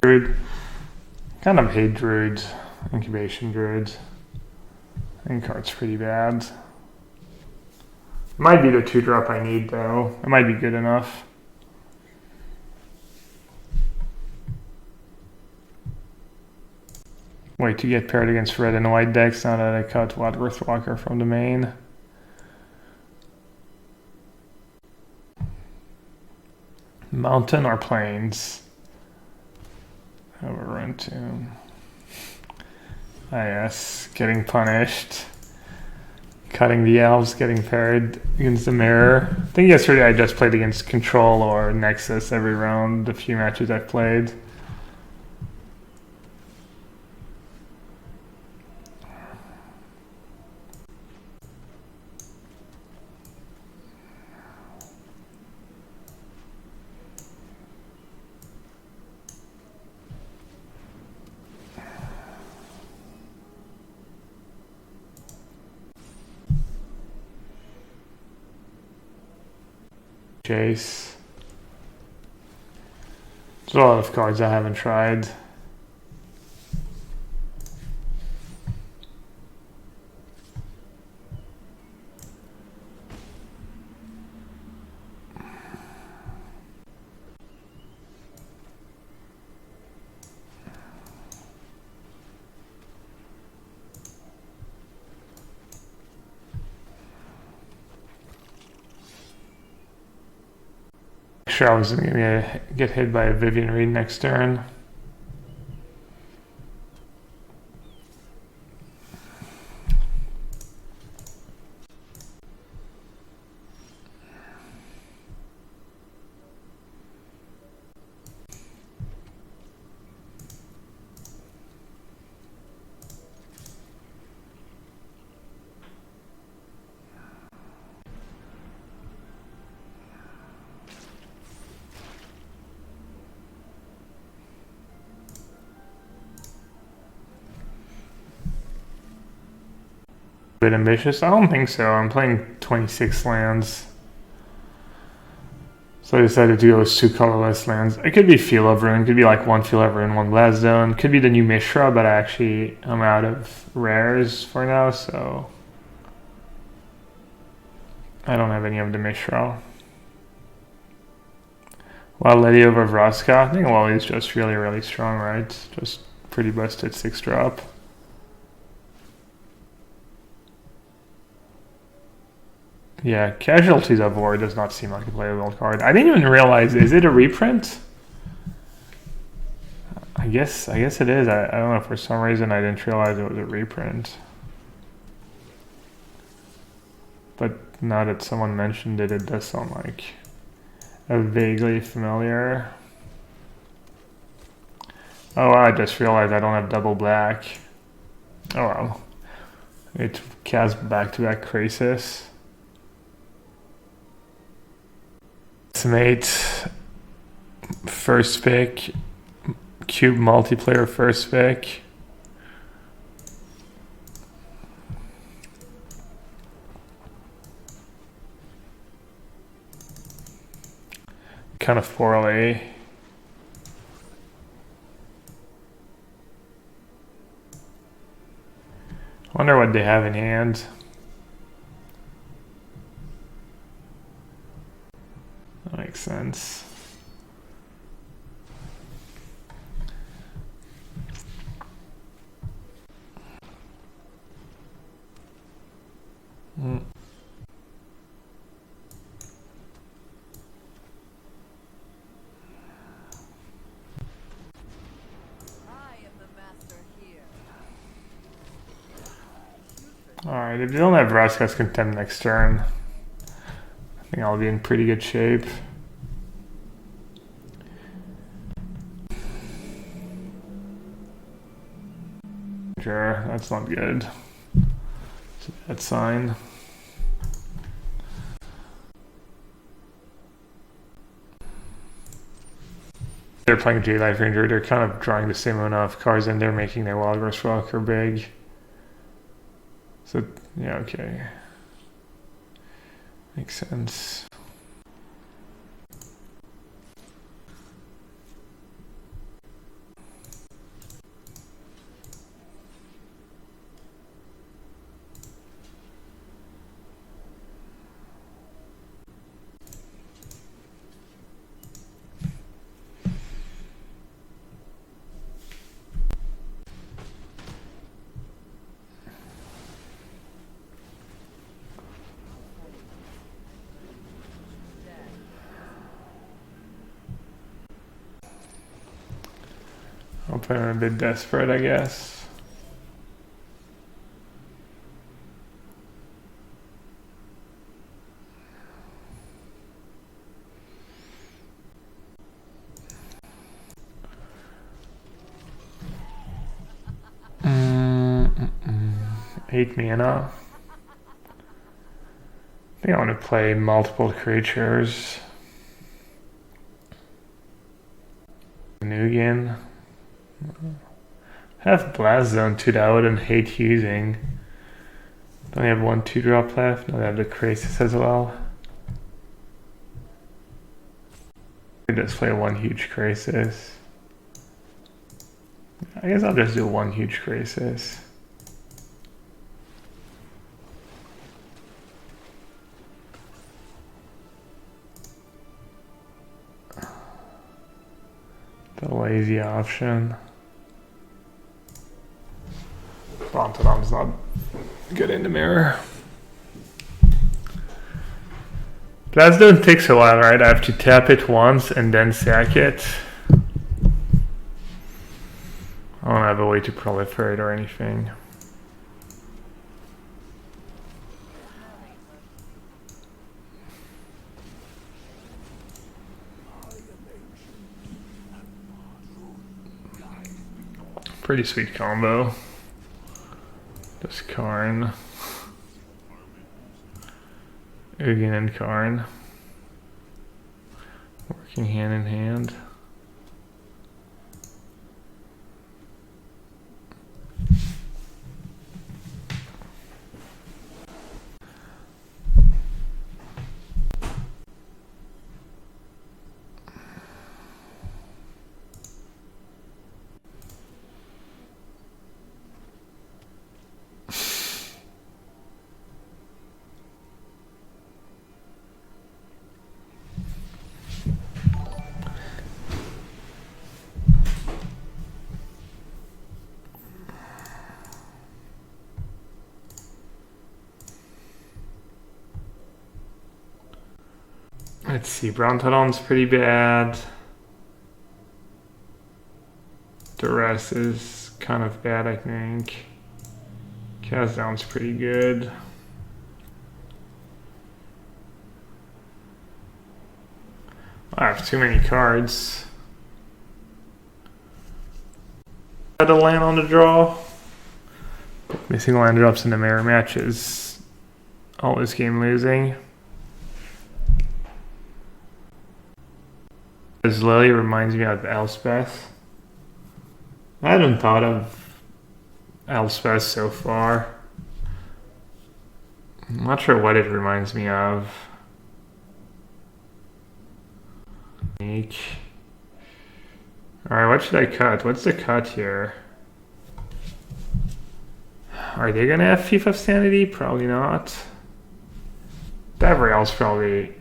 Druid. Kind of hate druids. Incubation druids. I think card's pretty bad. Might be the 2-drop I need though. It might be good enough. Wait to get paired against red and white decks now that I cut Wadsworth Walker from the main. Mountain or plains? Have a run to. Ah yes, getting punished. Cutting the elves, getting paired against the mirror. I think yesterday I just played against Control or Nexus every round, the few matches I've played. Chase. There's a lot of cards I haven't tried. Sure, I was gonna get hit by a Vivian Reed next turn. Bit ambitious? I don't think so. I'm playing 26 lands. So I decided to go with 2 colorless lands. It could be Field of Ruin, could be like 1 Field of Ruin, 1 Blast Zone. Could be the new Mishra, but I'm out of rares for now, so I don't have any of the Mishra. While Lady over Vraska, I think Wally's just really, really strong, right? Just pretty busted 6-drop. Yeah, Casualties of War does not seem like a playable card. I didn't even realize, is it a reprint? I guess it is. I don't know, for some reason I didn't realize it was a reprint. But now that someone mentioned it, it does sound like a vaguely familiar. Oh wow, I just realized I don't have double black. Oh well. It cast back-to-back Crisis. Mate, first pick, Cube multiplayer first pick. Kind of poorly. Wonder what they have in hand. That makes sense. Alright, if they don't have Vraska's Contempt next turn, I think I'll be in pretty good shape. Sure, that's not good. It's a bad sign. They're playing J-Life Ranger, they're kind of drawing the same amount of cards and they're making their Wildrose Walker big. So, yeah, okay. Makes sense. when I'm a bit desperate, I guess. Eight mana. I think I want to play multiple creatures. Nugan. I have Blast Zone too that I wouldn't hate using. Don't I have 1 2-drop left? No, I have the Krasis as well. I just play 1 huge Krasis. I guess I'll just do 1 huge Krasis. The lazy option. Brontodon's not good in the mirror. Blaststone takes a while, right? I have to tap it once and then sack it. I don't have a way to proliferate or anything. Pretty sweet combo. Just Karn. Ugin and Karn. Working hand in hand. Let's see, Brontodon's pretty bad. Duress is kind of bad, I think. Kazdown's pretty good. I have too many cards. Had a land on the draw. Missing land drops in the mirror matches. All this game losing. This Lily reminds me of Elspeth. I haven't thought of Elspeth so far. I'm not sure what it reminds me of. Alright, what should I cut? What's the cut here? Are they gonna have Thief of Sanity? Probably not. Gabriel's probably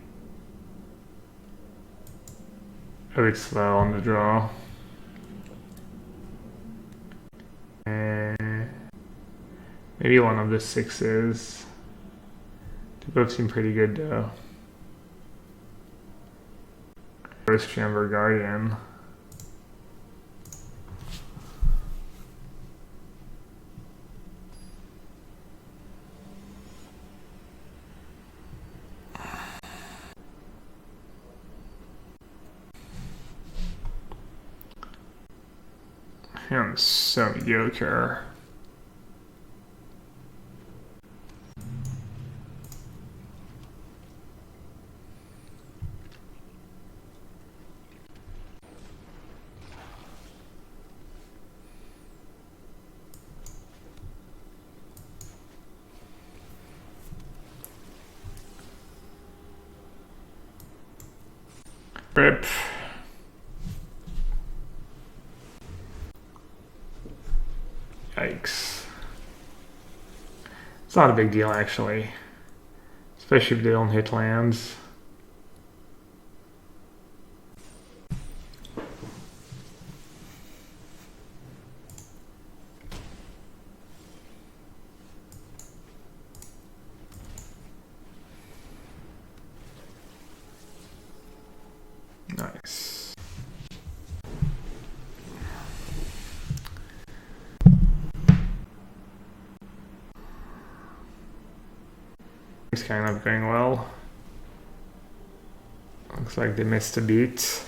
a bit slow on the draw. Maybe one of the 6s. They both seem pretty good though. First Chamber Guardian. I'm so mediocre. Rip. Yikes. It's not a big deal actually. Especially if they don't hit lands. Nice. It's kind of going well. Looks like they missed a beat.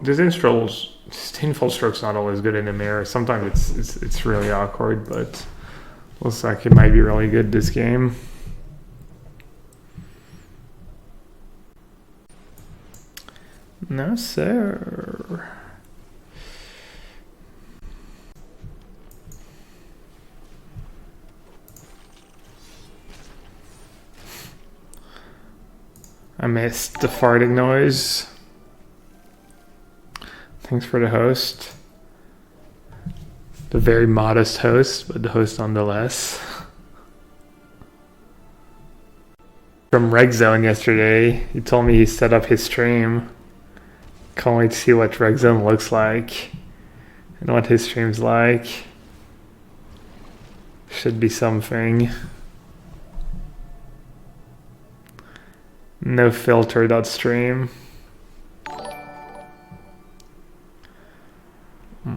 This Stinful stroke's not always good in the mirror. Sometimes it's really awkward, but looks like it might be really good this game. No, sir. I missed the farting noise. Thanks for the host. The very modest host, but the host nonetheless. From RegZone yesterday, he told me he set up his stream. Can't wait to see what RegZone looks like and what his stream's like. Should be something. No filter.stream. I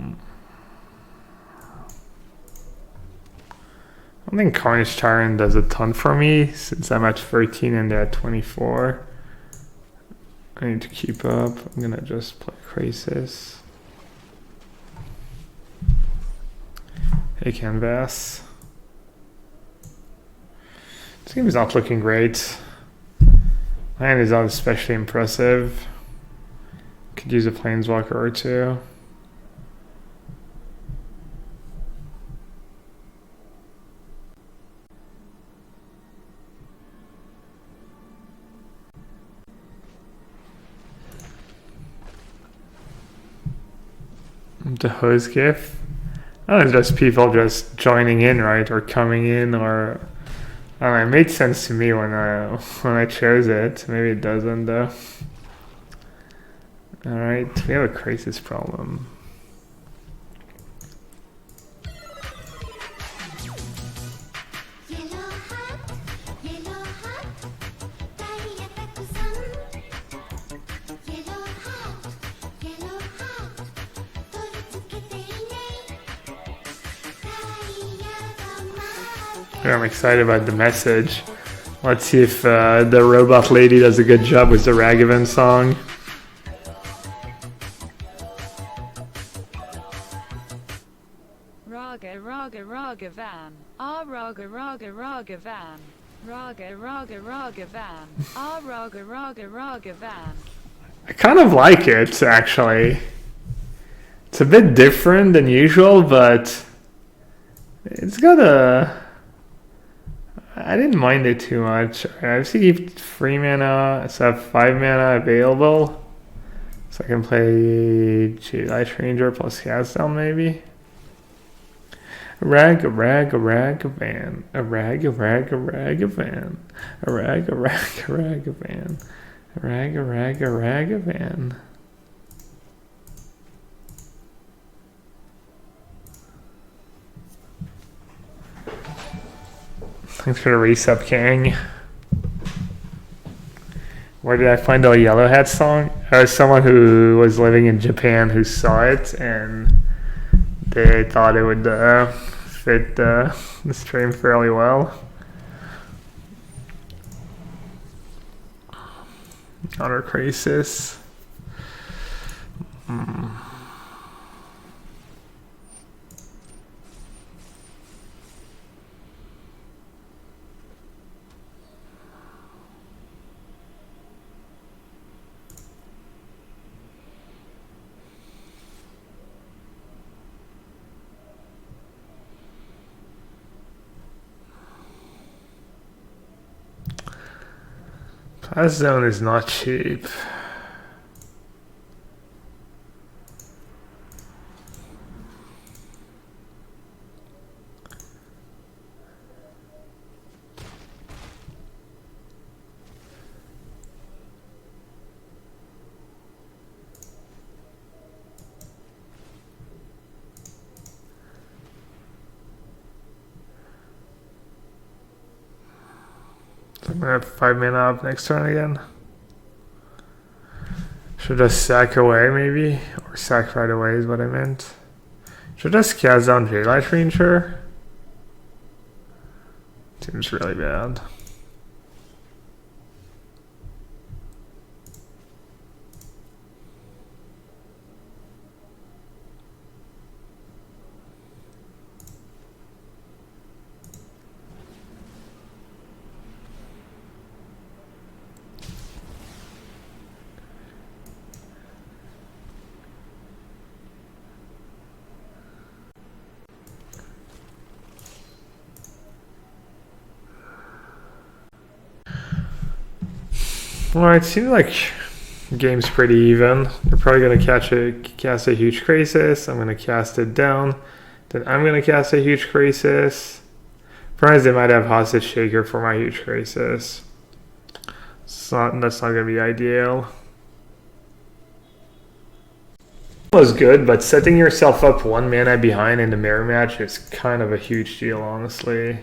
don't think Carnage Tyrant does a ton for me since I'm at 13 and they're at 24. I need to keep up. I'm gonna just play Crisis. Hey Canvas. This game is not looking great. My hand is not especially impressive. Could use a Planeswalker or two. The host gif. Oh, it's just people just joining in, right, or coming in, or I don't know, it made sense to me when I chose it. Maybe it doesn't though. All right, we have a crisis problem. I'm excited about the message. Let's see if the robot lady does a good job with the Ragavan song. Raga raga raga van. Ah raga raga raga van. Raga raga raga van. Ah raga raga raga van. I kind of like it actually. It's a bit different than usual, but it's got a. I didn't mind it too much. I obviously keep 3 mana, so I have 5 mana available. So I can play Light Ranger plus Castle maybe. A rag, a rag, a rag, a van. A rag, a rag, a rag, a van. A rag, a rag, a rag, a van. A rag, a rag, a rag, a van. Thanks for the resub, King. Where did I find the Yellowhat song? Someone who was living in Japan who saw it and they thought it would fit the stream fairly well. Honor Crisis. Pass Zone is not cheap. I'm gonna have 5 mana up next turn again. Should just sack away maybe? Or sack right away is what I meant. Should I just cast down Daylight Ranger? Seems really bad. Alright, seems like the game's pretty even. They're probably gonna cast a huge crisis. I'm gonna cast it down. Then I'm gonna cast a huge crisis. Perhaps they might have hostage shaker for my huge crisis. That's not gonna be ideal. Was good, but setting yourself up 1 mana behind in the mirror match is kind of a huge deal, honestly.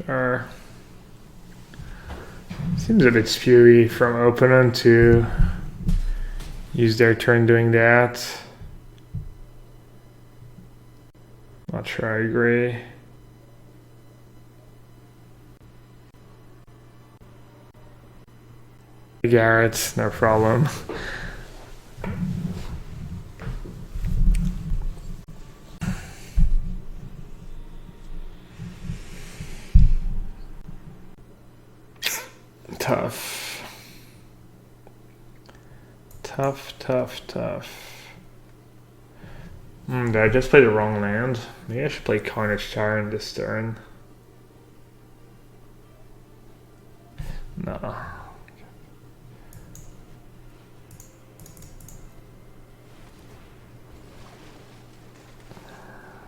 Sure. Seems a bit spewy from opponent to use their turn doing that. Not sure I agree. Garrett, no problem. Tough. Did I just play the wrong land? Maybe I should play Carnage Tyrant this turn. No.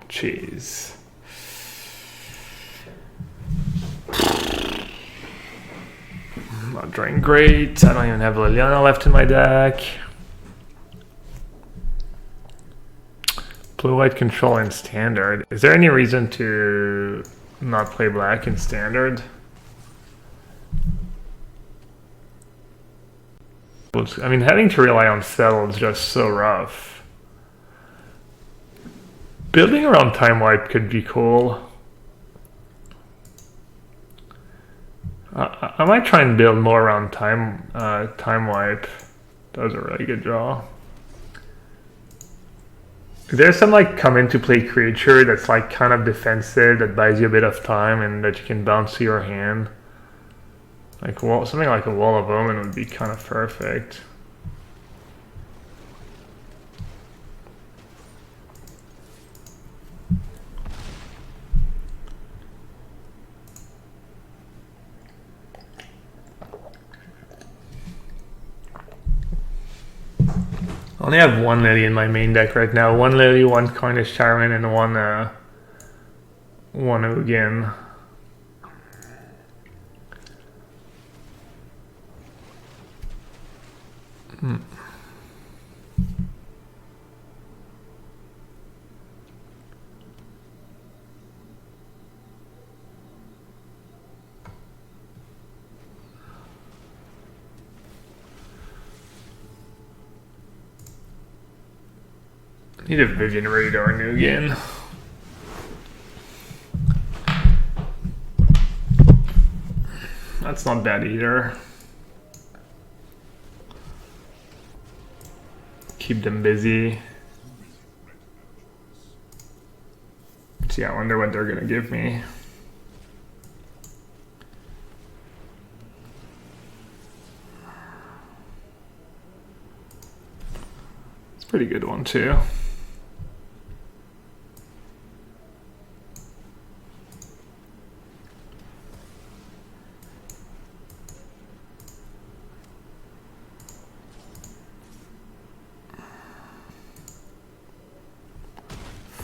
Jeez. Not drawing great. I don't even have Liliana left in my deck. Blue-white control in standard. Is there any reason to not play black in standard? I mean, having to rely on settle is just so rough. Building around time wipe could be cool. I might try and build more around time wipe. That was a really good draw. There's some like come into play creature that's like kind of defensive that buys you a bit of time and that you can bounce to your hand. Like something like a Wall of Omen would be kind of perfect. I only have 1 Lily in my main deck right now. 1 Lily, 1 Carnage Tyrant, and 1 Ugin. Need a Vision Radar Ugin. That's not bad either. Keep them busy. See, I wonder what they're gonna give me. It's a pretty good one too.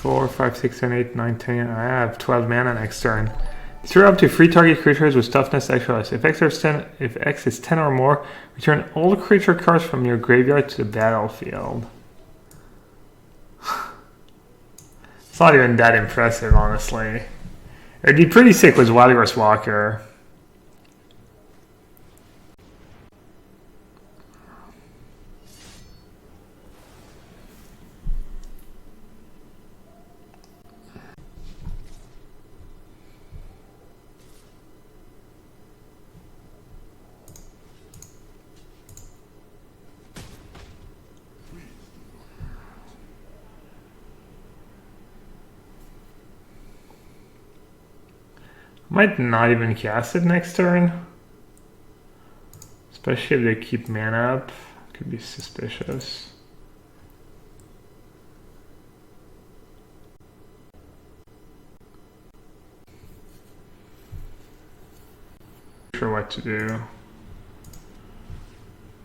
Four, 5, 6, 7, 8, 9, 10. I have 12 mana next turn. Throw up to 3 target creatures with toughness extras. If X is 10 or more, return all creature cards from your graveyard to the battlefield. It's not even that impressive, honestly. It'd be pretty sick with Walrus Walker. Might not even cast it next turn. Especially if they keep mana up. Could be suspicious. Not sure what to do.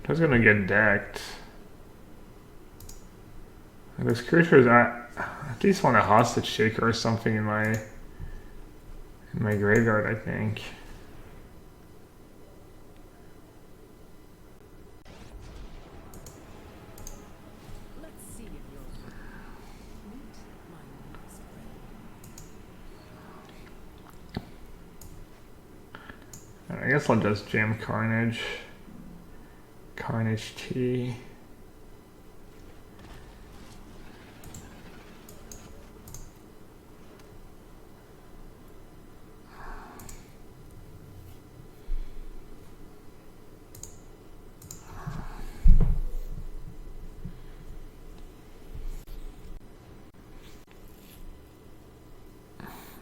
I was gonna get decked. Those creatures, I at least want a hostage shaker or something in my graveyard, I think. Let's see if you're meet my next friend. I guess I'll just jam Carnage. Carnage T.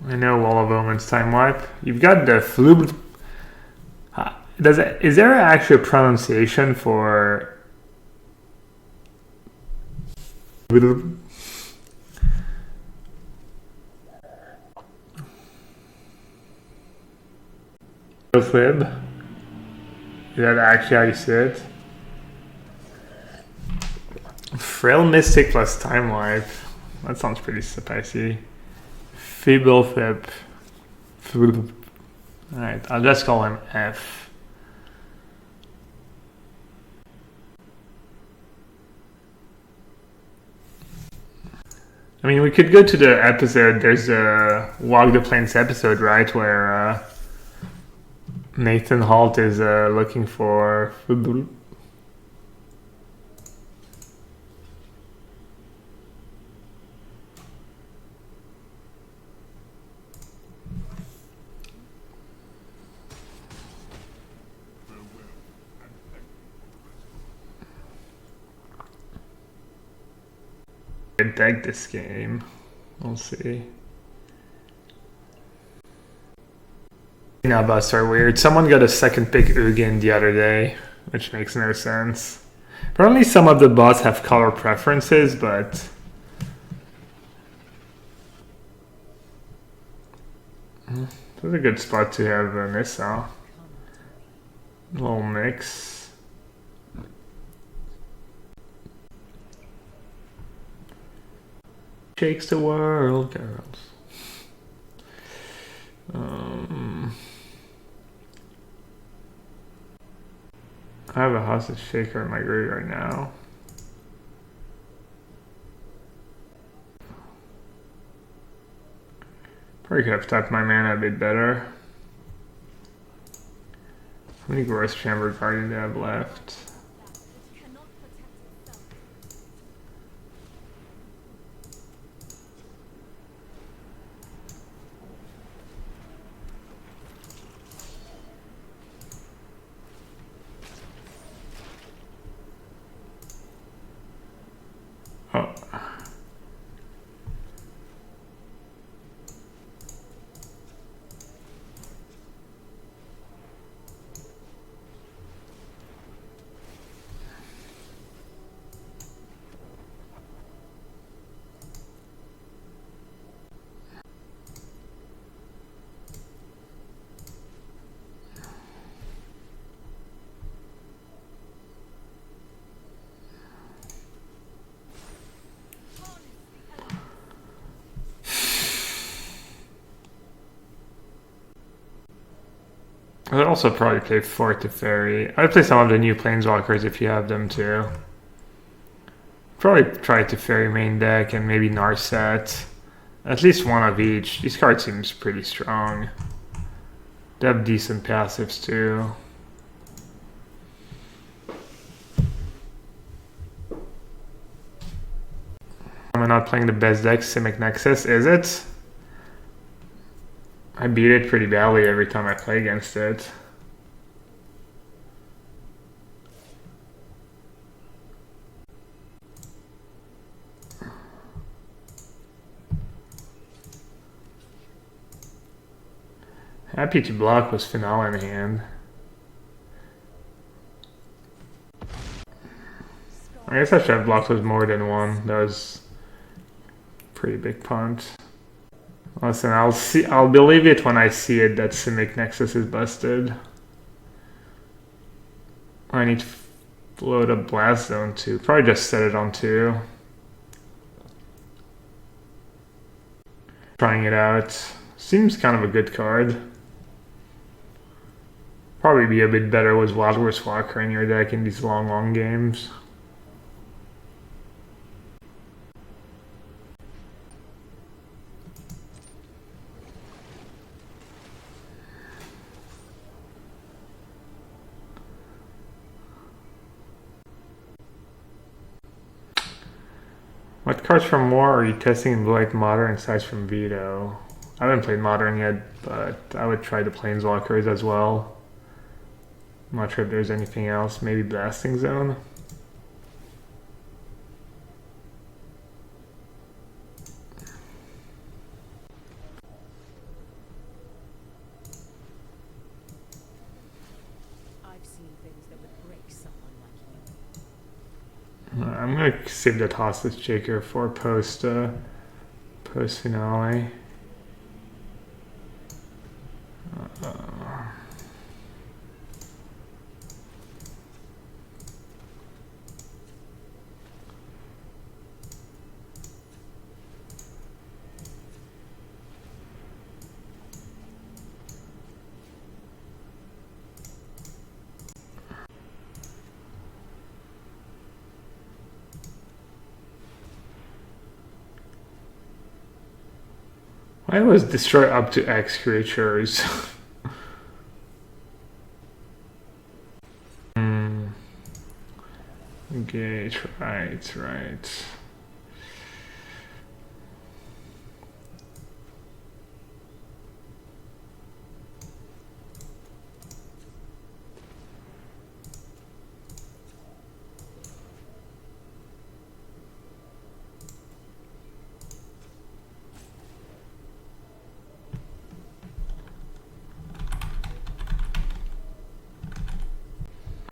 I know Wall of Omen's Time Wipe. You've got the Flub. Is there actually a pronunciation for Flib? Is that actually how you say it? Frail Mystic plus Time Wipe. That sounds pretty spicy. Feeble Fib. Alright, I'll just call him F. I mean, we could go to the episode. There's a Walk the Plains episode, right? Where Nathan Holt is looking for. Deck this game. We'll see. Now, busts are weird. Someone got a second pick Ugin the other day, which makes no sense. Apparently, some of the bots have color preferences, but this is a good spot to have a missile. A little mix. Shakes the world, girls. I have a hostage shaker in my graveyard now. Probably could have tapped my mana a bit better. How many Gross Chamber Guardian do I have left? I would also probably play Fort to Fairy. I'd play some of the new Planeswalkers if you have them too. Probably try to Fairy main deck and maybe Narset. At least one of each. These cards seems pretty strong. They have decent passives too. Am I not playing the best deck? Simic Nexus, is it? I beat it pretty badly every time I play against it. Happy to block with Finale in hand. I guess I should have blocked with more than one. That was a pretty big punt. Listen, I'll believe it when I see it that Simic Nexus is busted. I need to load up Blast Zone too. Probably just set it on 2. Trying it out. Seems kind of a good card. Probably be a bit better with Wildwurst Walker in your deck in these long games. What cards from War are you testing in Blue White Modern and size from Veto? I haven't played Modern yet, but I would try the Planeswalkers as well. I'm not sure if there's anything else. Maybe Blasting Zone? I've seen things that would break someone like you. I'm gonna save that Hostage Taker for post finale. Why was destroy up to X creatures? Engage, right.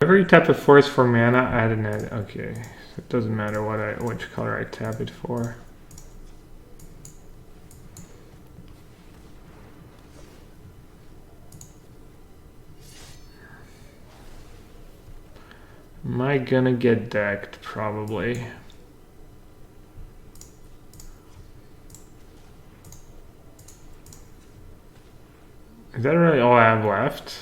Every type of force for mana, add an edit. Okay, so it doesn't matter which color I tap it for. Am I gonna get decked? Probably. Is that really all I have left?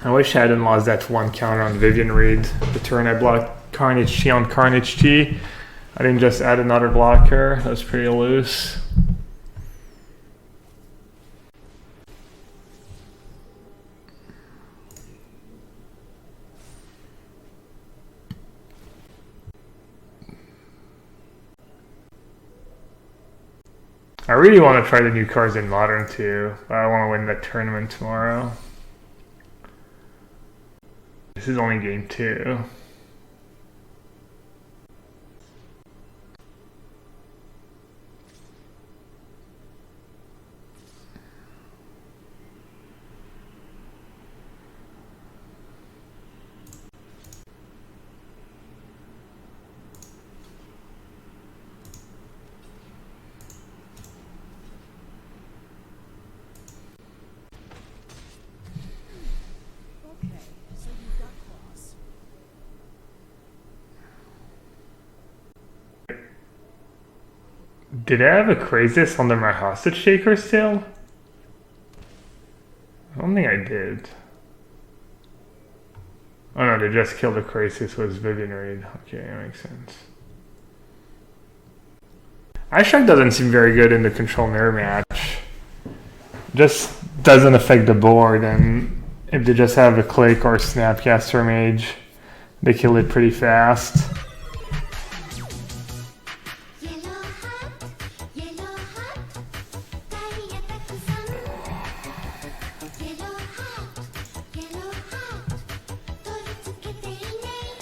I wish I hadn't lost that one counter on Vivian Reed. The turn I blocked Carnage T on Carnage T. I didn't just add another blocker. That was pretty loose. I really want to try the new cards in Modern too, but I want to win the tournament tomorrow. This is only game 2. Did I have a crisis under my hostage taker still? I don't think I did. Oh no, they just killed the crisis with Vivian Reed. Okay, that makes sense. Ishak doesn't seem very good in the control mirror match. Just doesn't affect the board, and if they just have a click or a snapcaster mage, they kill it pretty fast.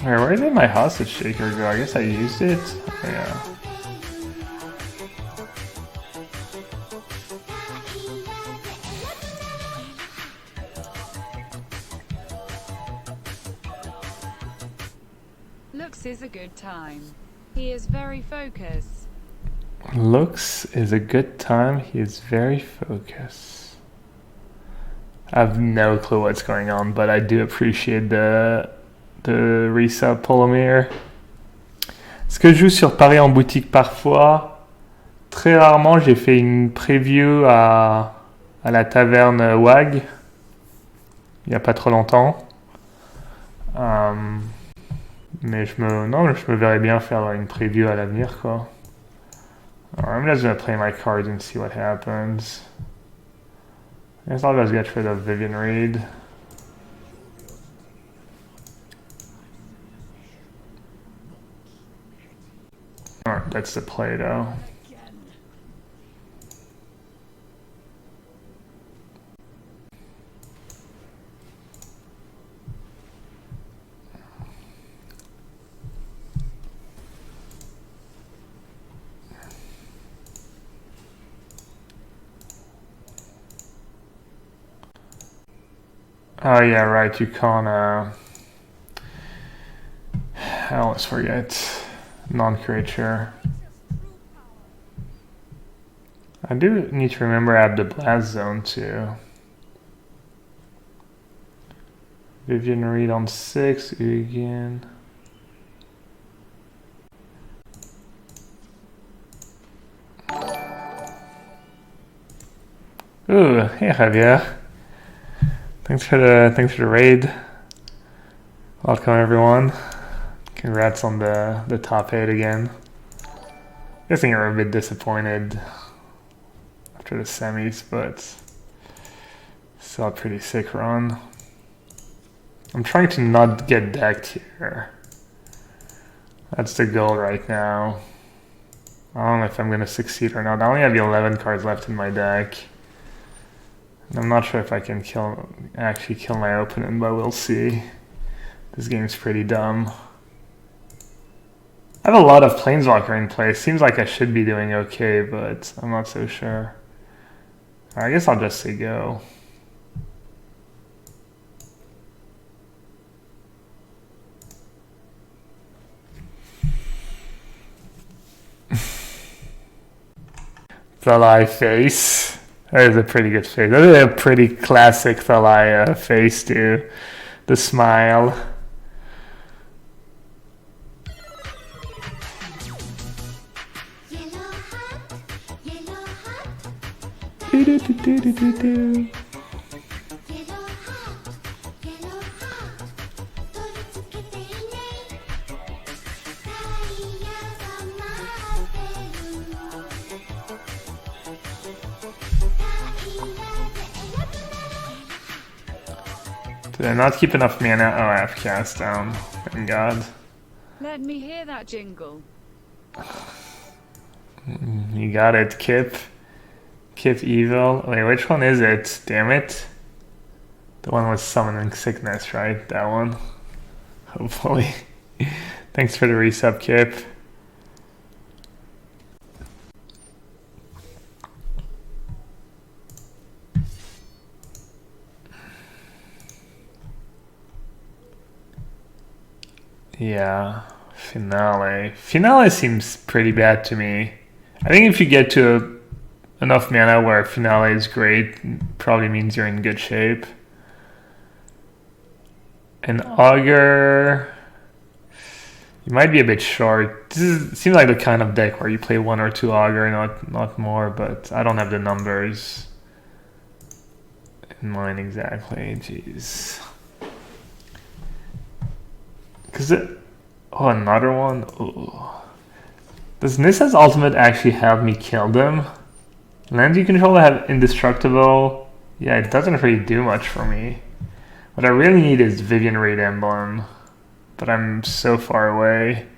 Where did my hostage shaker go? I guess I used it? Oh, yeah. Looks is a good time. He is very focused. Looks is a good time. He is very focused. I have no clue what's going on, but I do appreciate the resub Polomir. Est-ce que je joue sur Paris en boutique parfois? Très rarement. J'ai fait une preview à la taverne WAG il n'y a pas trop longtemps. Mais je me verrais bien faire une preview à l'avenir, quoi. I'm just gonna play my cards and see what happens. I guess I'll just get rid of Vivian Reed. Alright, that's the play though. Oh yeah, right, you can't, I always forget. Non-creature. I do need to remember I have the blast zone too. Vivian Reed on 6, again. Ooh, hey Javier. Thanks for the raid. Welcome everyone. Congrats on the top 8 again. Guessing you're a bit disappointed after the semis, but still a pretty sick run. I'm trying to not get decked here. That's the goal right now. I don't know if I'm gonna succeed or not. I only have 11 cards left in my deck. I'm not sure if I can actually kill my opponent, but we'll see. This game's pretty dumb. I have a lot of Planeswalker in play. Seems like I should be doing okay, but I'm not so sure. I guess I'll just say go. Thalai face. That is a pretty good face. That is a pretty classic Thalai face too. The smile. Did I not keep enough mana? Oh, I have cast down. Thank God. Let me hear that jingle. You got it, Kip. Kip Evil. Wait, which one is it? Damn it. The one with summoning sickness, right? That one. Hopefully. Thanks for the resub, Kip. Yeah, Finale. Finale seems pretty bad to me. I think if you get to enough mana where Finale is great, probably means you're in good shape. And Augur... You might be a bit short. Seems like the kind of deck where you play 1 or 2 auger, not more, but I don't have the numbers in mind exactly. Jeez. Oh, another one? Ooh. Does Nissa's ultimate actually help me kill them? Lands you control have indestructible. Yeah, it doesn't really do much for me. What I really need is Vivian Raid Emblem. But I'm so far away.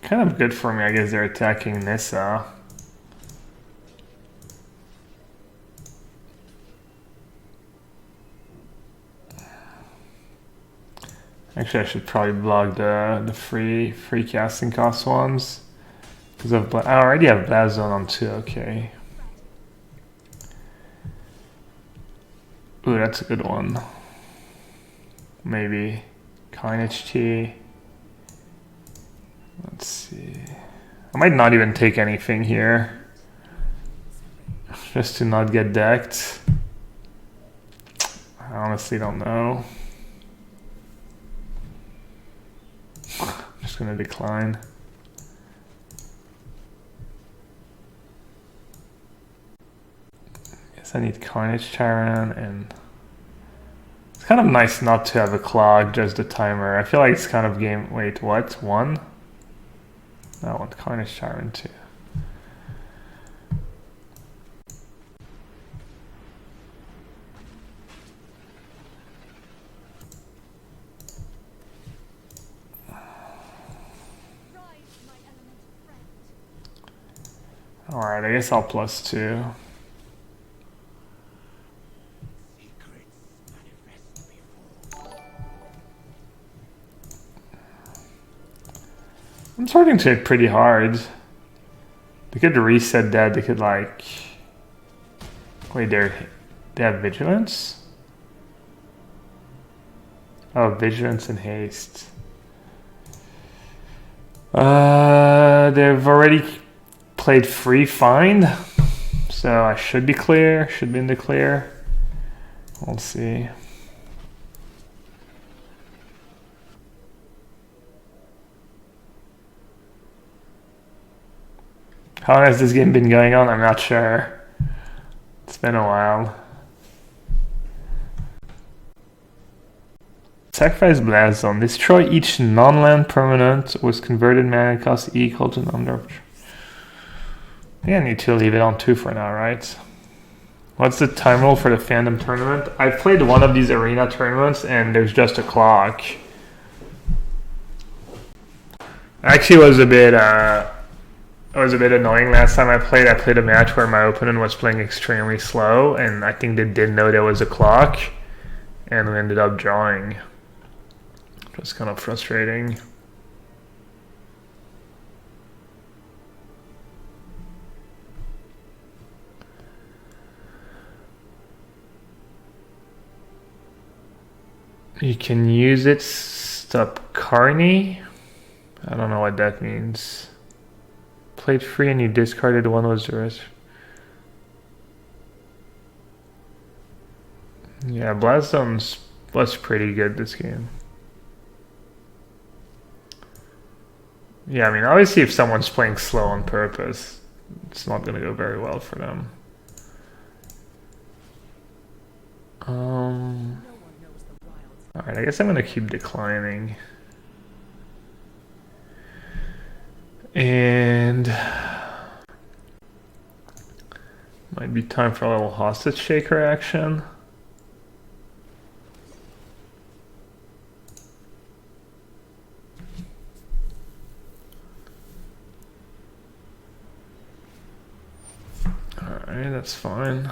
Kind of good for me, I guess they're attacking Nissa. Actually, I should probably block the free casting cost ones. Because of I already have Blast Zone on 2, okay. Ooh, that's a good one. Maybe Carnage T. Let's see. I might not even take anything here. Just to not get decked. I honestly don't know. I'm just gonna decline. Guess I need Carnage Tyrant, and it's kind of nice not to have a clock, just the timer. I feel like it's kind of game. Wait, what? 1? I want Carnage Tyrant too. Alright, I guess I'll +2. I'm starting to hit pretty hard. They could reset that, they could like... Wait, they have Vigilance? Oh, Vigilance and Haste. They've already played Free Find, so I should be clear, should be in the clear. We'll see. How long has this game been going on? I'm not sure. It's been a while. Sacrifice Blast Zone. Destroy each non-land permanent with converted mana cost equal to number of... I think I need to leave it on 2 for now, right? What's the time rule for the fandom tournament? I've played one of these arena tournaments and there's just a clock. Actually, it was a bit annoying last time I played. I played a match where my opponent was playing extremely slow, and I think they didn't know there was a clock, and we ended up drawing. It was kind of frustrating. You can use it, stop Carney. I don't know what that means. Played free and you discarded one was the rest. Yeah, Blast Zone was pretty good this game. Yeah, I mean, obviously if someone's playing slow on purpose, it's not going to go very well for them. Alright, I guess I'm going to keep declining. And might be time for a little hostage shaker action. Alright, that's fine.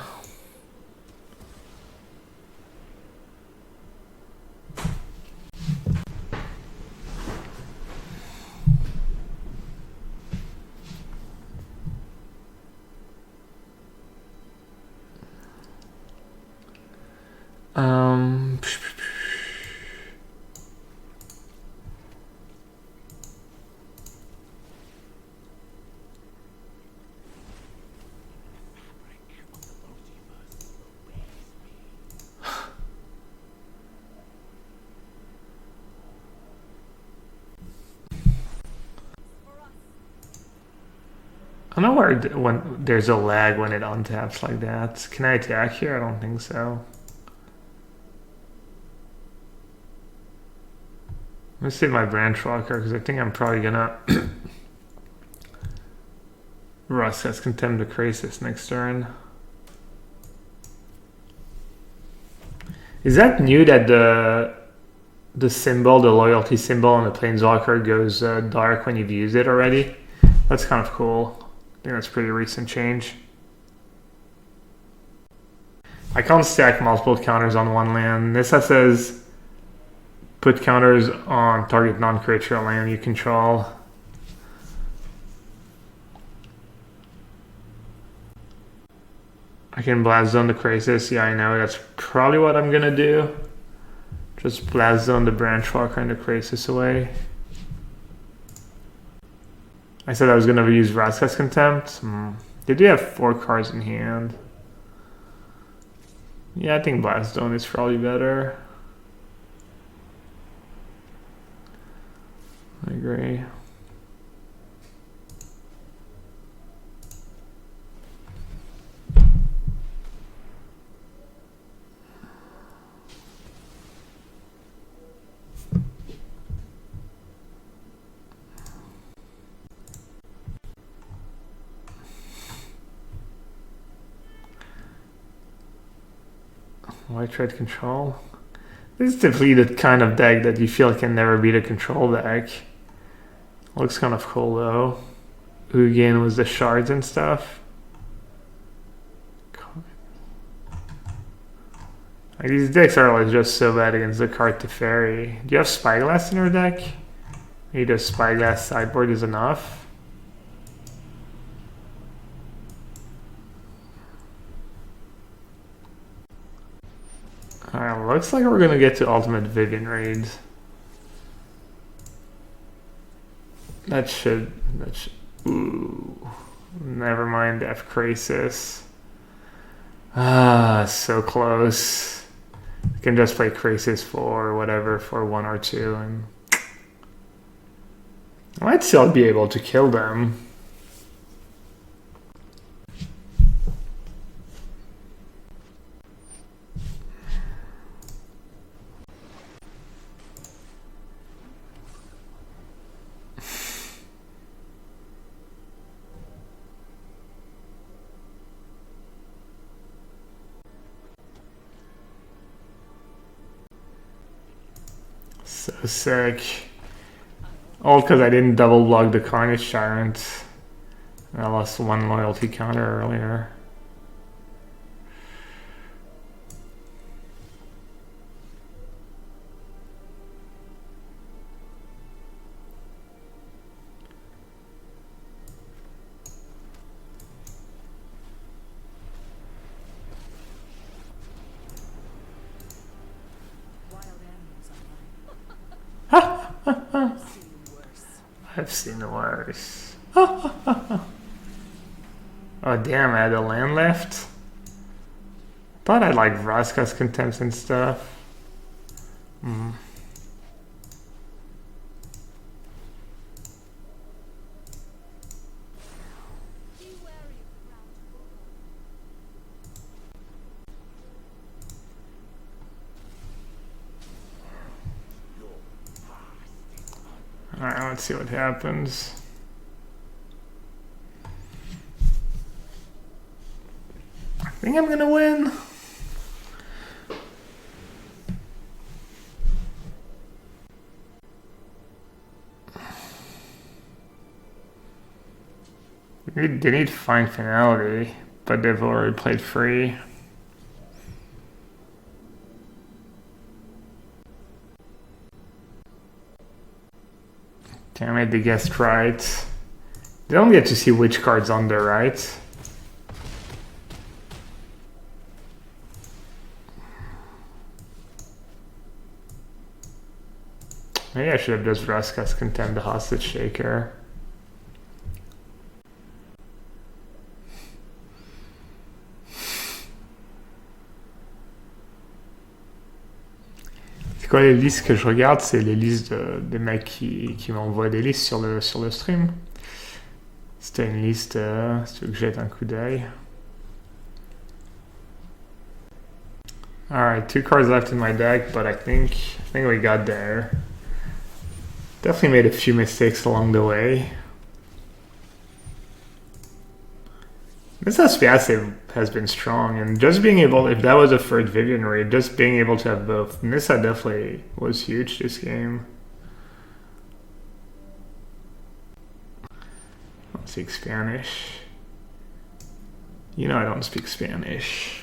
I don't know when there's a lag when it untaps like that. Can I attack here? I don't think so. Let's save my branch walker because I think I'm probably gonna Rust has Contempt the Crisis next turn. Is that new that the symbol, the loyalty symbol on the Planeswalker goes dark when you've used it already? That's kind of cool. I think that's a pretty recent change. I can't stack multiple counters on one land. This says put counters on target non-creature land you control. I can Blast Zone the Crisis. Yeah, I know. That's probably what I'm gonna do. Just Blast Zone the Branch Walker and the Crisis away. I said I was gonna use Vraska's Contempt. They do have 4 cards in hand. Yeah, I think Blast Zone is probably better. I agree. White Red Control. This is definitely the kind of deck that you feel can never beat a control deck. Looks kind of cool though. Ugin with the shards and stuff. Like, these decks are like just so bad against the card Teferi. Do you have Spyglass in your deck? Maybe the Spyglass sideboard is enough. Alright, looks like we're gonna get to Ultimate Vivian Raid. That should, ooh. Never mind F Crisis. Ah, so close. You can just play Crisis for whatever, for 1 or 2, and I might still be able to kill them. So sick. All because I didn't double block the Carnage Tyrant. I lost 1 loyalty counter earlier. I've seen worse. Oh damn, I had a land left. Thought I'd like Vraska's Contempt and stuff. Alright, let's see what happens. I think I'm gonna win. They need to find finality, but they've already played free. Damn it, they guessed right. They don't get to see which card's on there, right? Maybe I should have just Vraska's Contempt the Hostage Shaker. Quoi, les listes que je regarde, c'est les listes des mecs qui m'envoient des listes sur le stream. C'était une liste, si tu veux que je jette un coup d'œil. Alright, 2 cards left in my deck, but I think we got there. Definitely made a few mistakes along the way. This SPS has been strong, and just being able, if that was a third Vivian raid, just being able to have both, Nissa definitely was huge this game. I don't speak Spanish. You know I don't speak Spanish.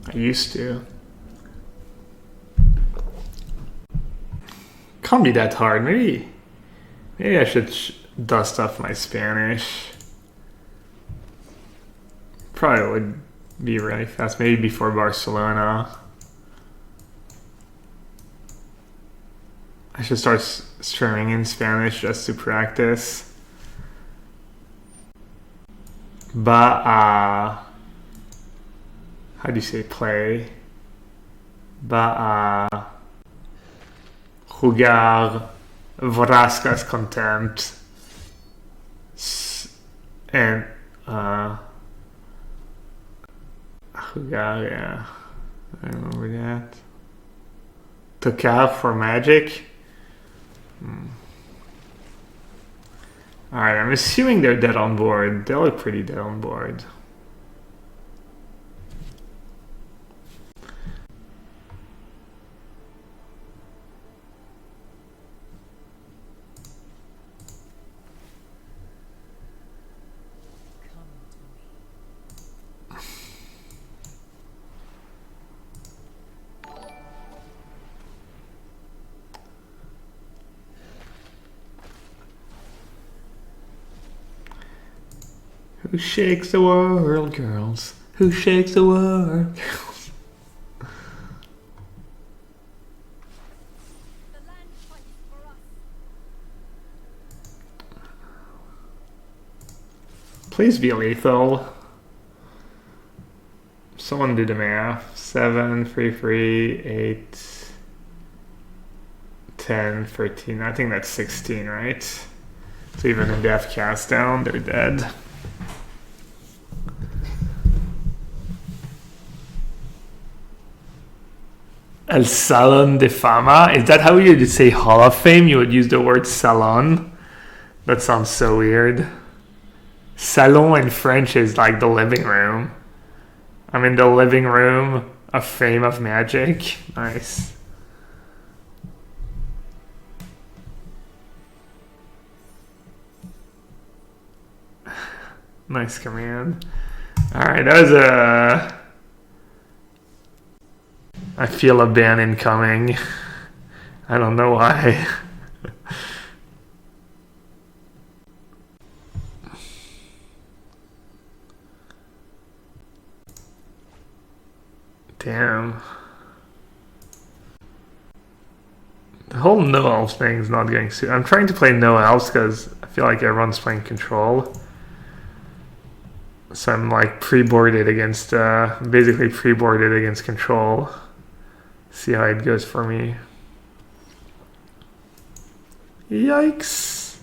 I used to. Can't be that hard. Maybe I should dust off my Spanish. Probably would be really fast. Maybe before Barcelona. I should start streaming in Spanish just to practice. How do you say play? Jugar Vrasca's Contempt. And jugar, yeah. I remember that. Tocar for Magic. Alright, I'm assuming they're dead on board. They look pretty dead on board. Who shakes the world, girls? Who shakes the world, girls? The land fights for us. Please be lethal. Someone do the math. 7, 3, 3, 8, 10, 13. I think that's 16, right? So even if they have cast down, they're dead. El Salon de Fama. Is that how you would say Hall of Fame? You would use the word salon? That sounds so weird. Salon in French is like the living room. I'm in the living room of Fame of Magic. Nice. Nice command. Alright, that was a... I feel a ban incoming. I don't know why. Damn. The whole no elves thing is not getting suited. I'm trying to play no elves because I feel like everyone's playing control. So I'm like pre-boarded against, basically pre-boarded against control. See how it goes for me. Yikes.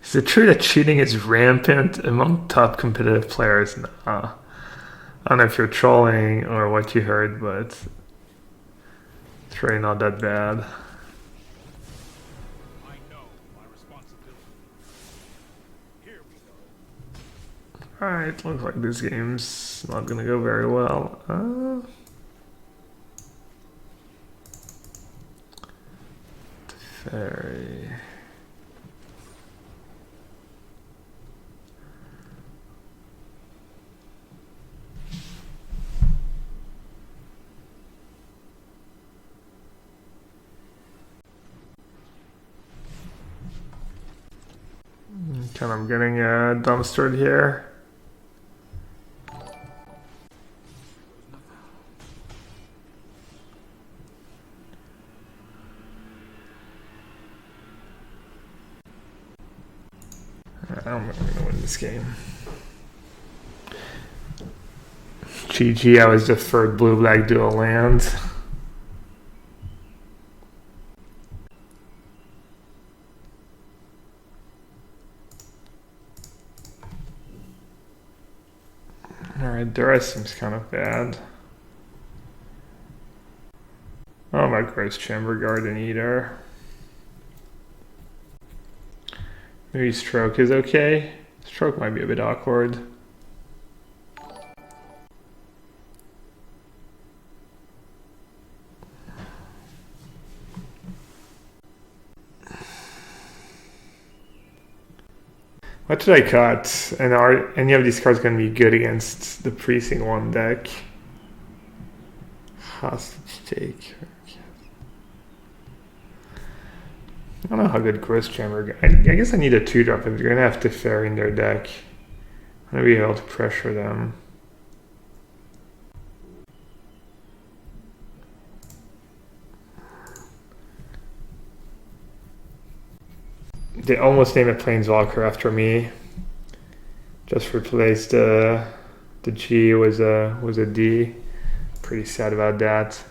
Is it true that cheating is rampant among top competitive players? Nah. I don't know if you're trolling or what you heard, but it's really not that bad. Alright, looks like this game's not gonna go very well. Fairy. Okay, I'm getting dumpstered here. I'm gonna win this game. GG, I was just third blue-black dual land. Duress seems kind of bad. Oh, my Gross Chamber Garden Eater. Maybe Stroke is okay. Stroke might be a bit awkward. What should I cut? And are any of these cards going to be good against the Precinct 1 deck? Hostage Take. I don't know how good Gross Chamber. I guess I need a 2-drop if you're going to have Teferi in their deck. I'm going to be able to pressure them. They almost named a Planeswalker after me. Just replaced the G was a D. Pretty sad about that.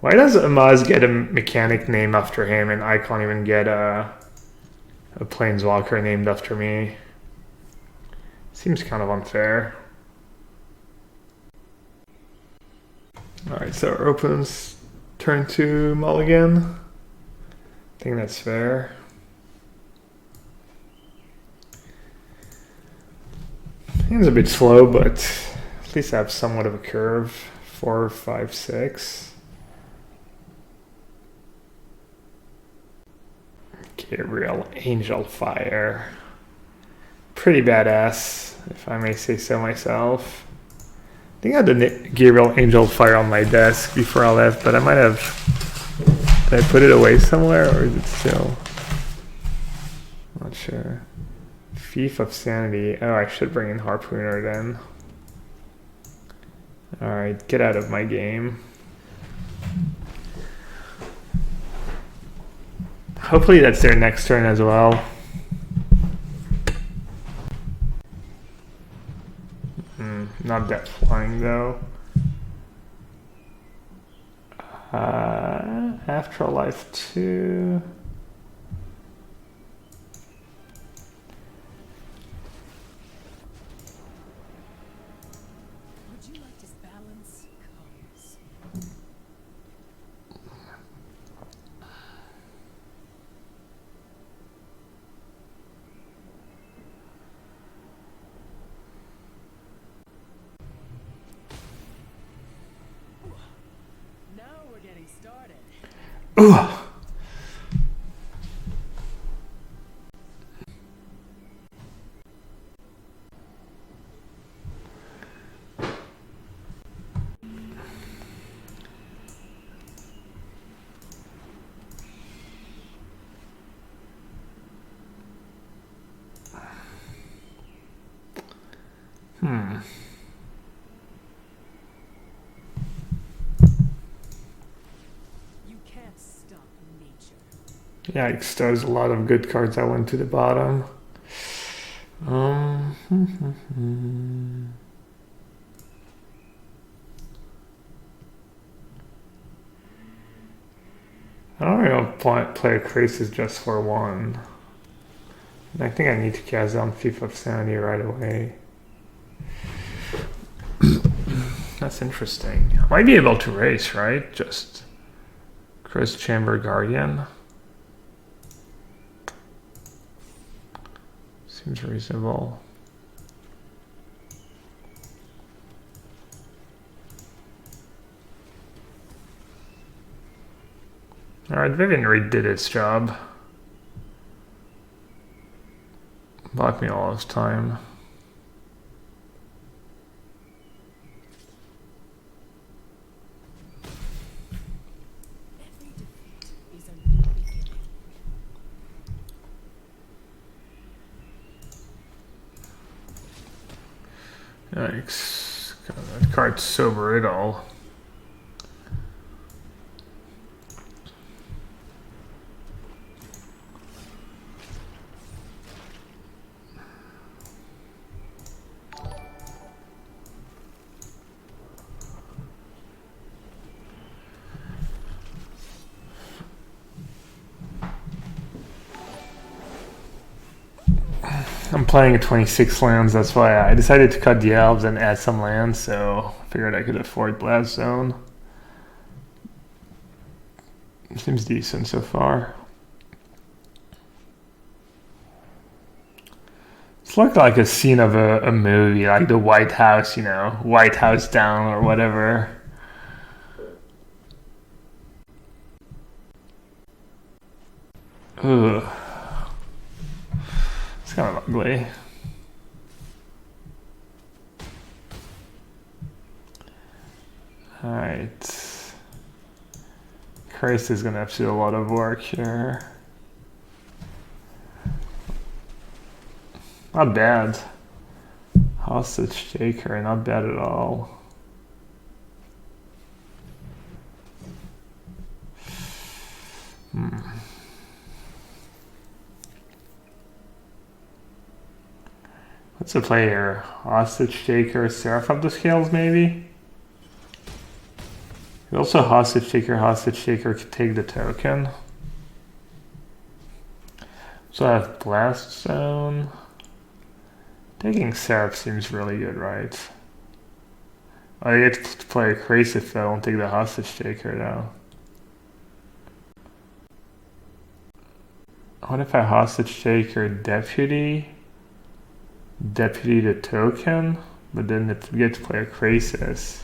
Why does Amaz get a mechanic named after him and I can't even get a Planeswalker named after me? Seems kind of unfair. Alright, so our opponent's turn to mulligan. I think that's fair. It's a bit slow, but at least I have somewhat of a curve. 4, 5, 6. Gabriel, Angel Fire. Pretty badass, if I may say so myself. I think I had the Gabriel Angel Fire on my desk before I left, but I might have... Did I put it away somewhere, or is it still... Not sure. Thief of Sanity. Oh, I should bring in Harpooner then. Alright, get out of my game. Hopefully that's their next turn as well. Not that flying though. Afterlife 2. Ooh. Yikes, there's a lot of good cards that went to the bottom. I don't really play a Crisis just for 1. I think I need to cast down Thief of Sanity right away. That's interesting. I might be able to race, right? Just Gross Chamber Guardian. Seems reasonable. Alright, Vivian Reed did its job. Bought me all this time. Yikes. God, that card's so brittle. I'm playing at 26 lands, that's why I decided to cut the elves and add some lands, so I figured I could afford Blast Zone. Seems decent so far. It's looked like a scene of a movie, like the White House, you know, White House Down or whatever. Ugh. It's kind of ugly. Alright. Christ is gonna have to do a lot of work here. Not bad. Hostage taker, not bad at all. What's the play here? Hostage taker, Seraph of the Scales, maybe? Also hostage taker could take the token. So I have Blast Zone. Taking Seraph seems really good, right? I get to play Crazy if I don't take the hostage taker though. What if I hostage taker deputy? Deputy the token, but then if we get to play a Crisis.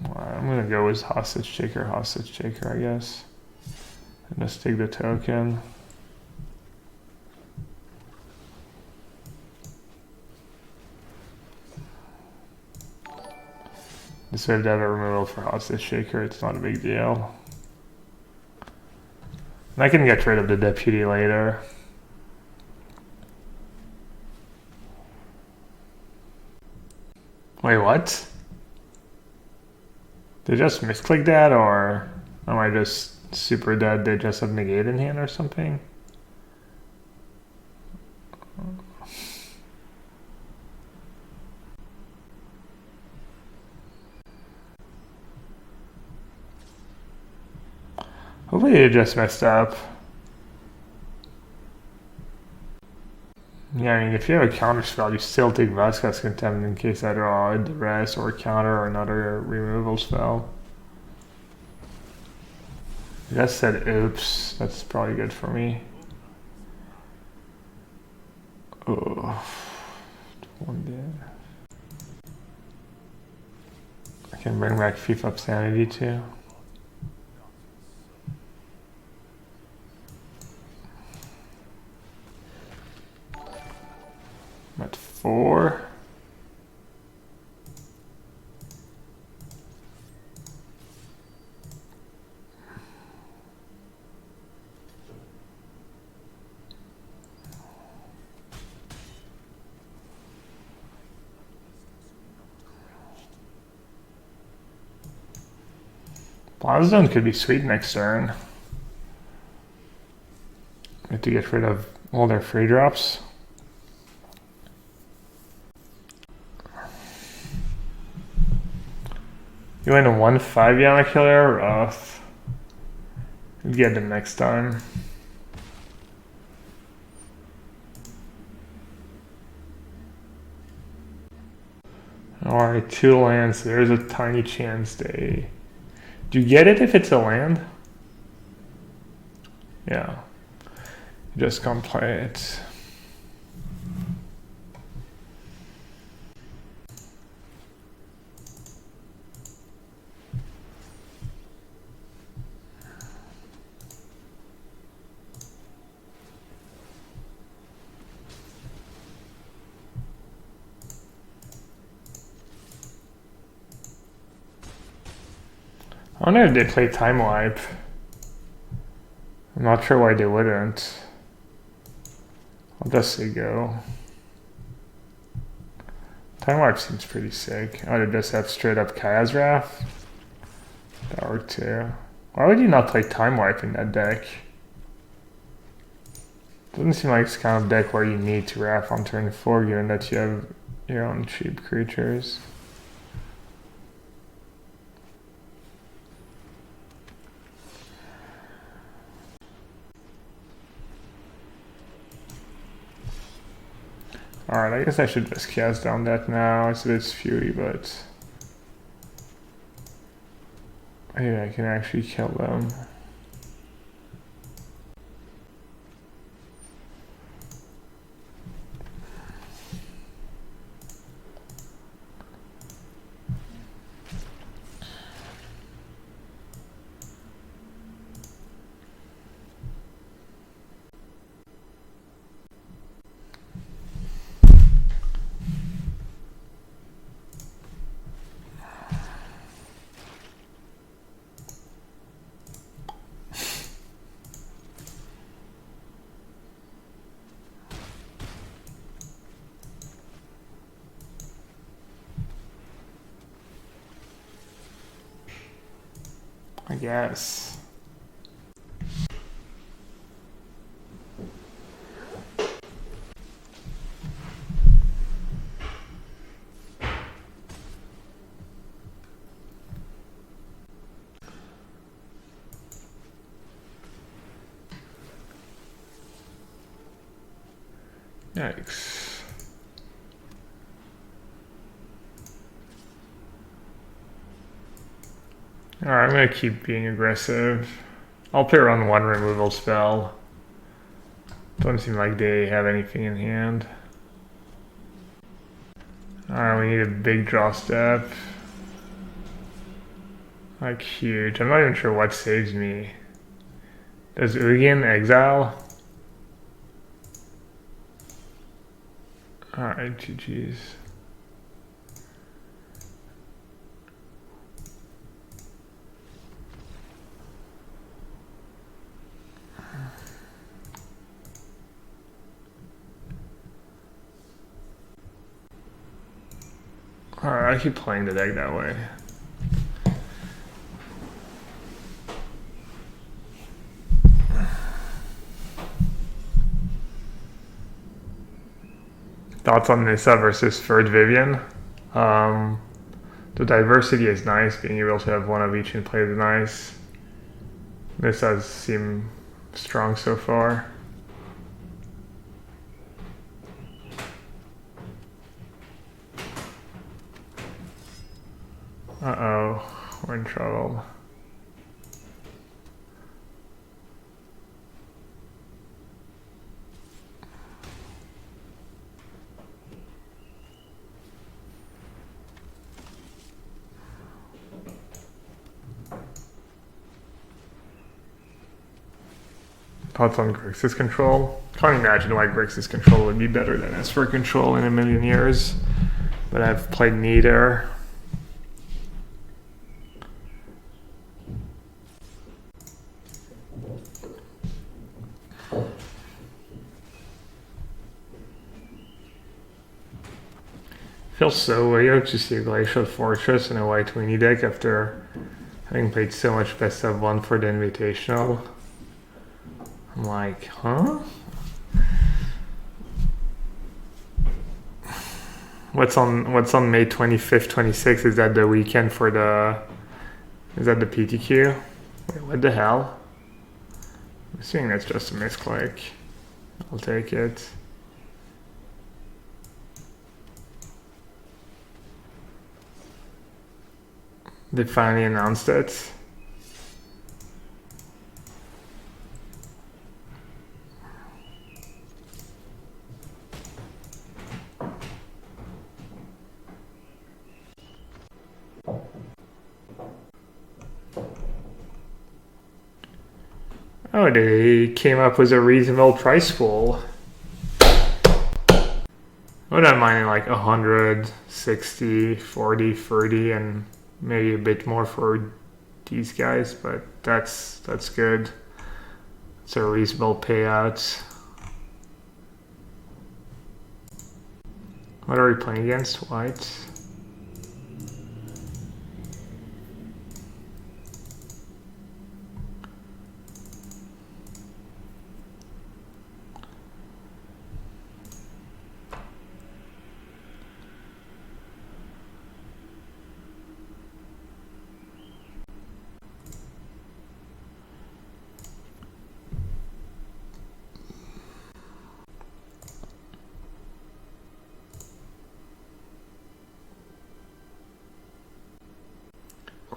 I'm gonna go with hostage taker, I guess. And just take the token. This way I have to have a removal for hostage taker, it's not a big deal. And I can get rid of the deputy later. Wait, what? Did I just misclick that, or am I just super dead? They just have negate in hand or something? Hopefully it just messed up. Yeah, I mean, if you have a counter spell, you still take Vasquez Contempt in case I draw a duress or counter or another removal spell. I just said oops, that's probably good for me. Oh, one day. I can bring back Thief of Sanity too. I'm at 4. Blast Zone could be sweet next turn. I have to get rid of all their free drops. You win a 1/5 Yana killer? Rough. Get them next time. Alright, 2 lands. There's a tiny chance they... Do you get it if it's a land? Yeah. You just can't play it. I wonder if they play Time Wipe. I'm not sure why they wouldn't. I'll just say go. Time Wipe seems pretty sick. I would just have straight up Kaya's Wrath. That worked too. Why would you not play Time Wipe in that deck? Doesn't seem like it's kind of deck where you need to Wrath on turn 4 given that you have your own cheap creatures. Alright, I guess I should just cast down that now. It's a bit spewy, but maybe I can actually kill them. I guess. Yikes. Alright, I'm gonna keep being aggressive. I'll play around one removal spell. Doesn't seem like they have anything in hand. Alright, we need a big draw step. Like huge. I'm not even sure what saves me. Does Ugin exile? Alright, GG's. Alright, I keep playing the deck that way. Thoughts on Nissa versus Third Vivian? The diversity is nice, being able to have one of each in play is nice. Nissa seem strong so far. Uh-oh, we're in trouble. Thoughts on Grixis control? Can't imagine why Grixis control would be better than Esper control in a million years, but I've played neither. Feels so weird to see a Glacial Fortress in a white weenie deck after having played so much best of one for the Invitational. I'm like, huh? What's on May 25th, 26th? Is that the weekend for the... Is that the PTQ? Wait, what the hell? I'm assuming that's just a misclick. I'll take it. They finally announced it. Oh, they came up with a reasonable price pool. I wouldn't mind like 100, 60, 40, 30, and maybe a bit more for these guys, but that's good. It's a reasonable payout. What are we playing against? White.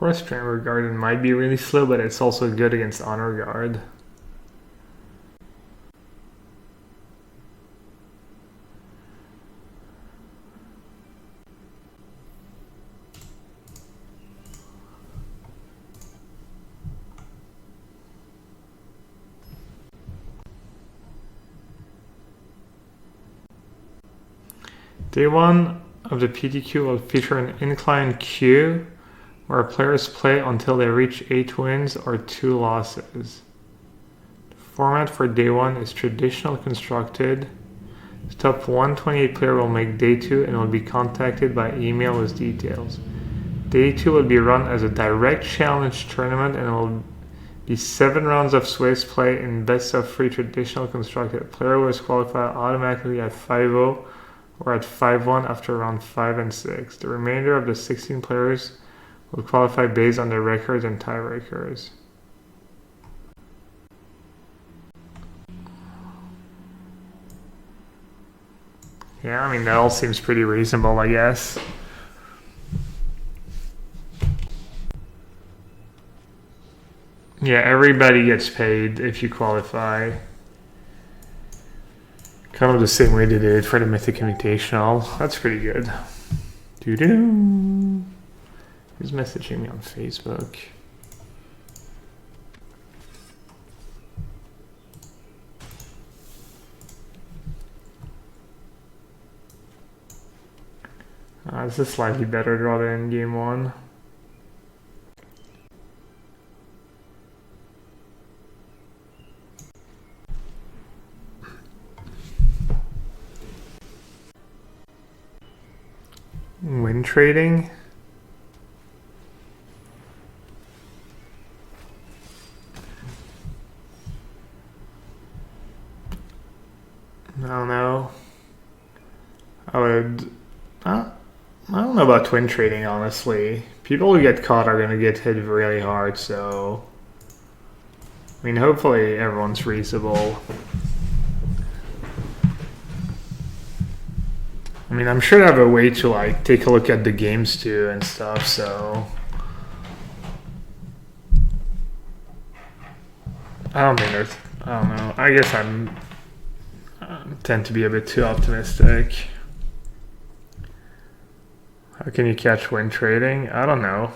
course, Chamber Garden might be really slow, but it's also good against Honor Guard. Day 1 of the PTQ will feature an inclined queue where players play until they reach 8 wins or 2 losses. The format for Day 1 is traditional constructed. The top 128 player will make Day 2 and will be contacted by email with details. Day 2 will be run as a direct challenge tournament and will be 7 rounds of Swiss play in best of 3 traditional constructed. A player who is qualified automatically at 5-0 or at 5-1 after round 5 and 6. The remainder of the 16 players will qualify based on their records and tiebreakers. Yeah, I mean, that all seems pretty reasonable, I guess. Yeah, everybody gets paid if you qualify. Kind of the same way they did for the Mythic Invitational. That's pretty good. Doo-doo. Who's messaging me on Facebook? This is slightly better draw than in game 1. Win trading. I don't know. I don't know about twin trading, honestly. People who get caught are going to get hit really hard, so I mean, hopefully everyone's reasonable. I mean, I'm sure they have a way to like take a look at the games too and stuff, so I don't think there's, I don't know. I guess I tend to be a bit too optimistic. How can you catch win trading? I don't know.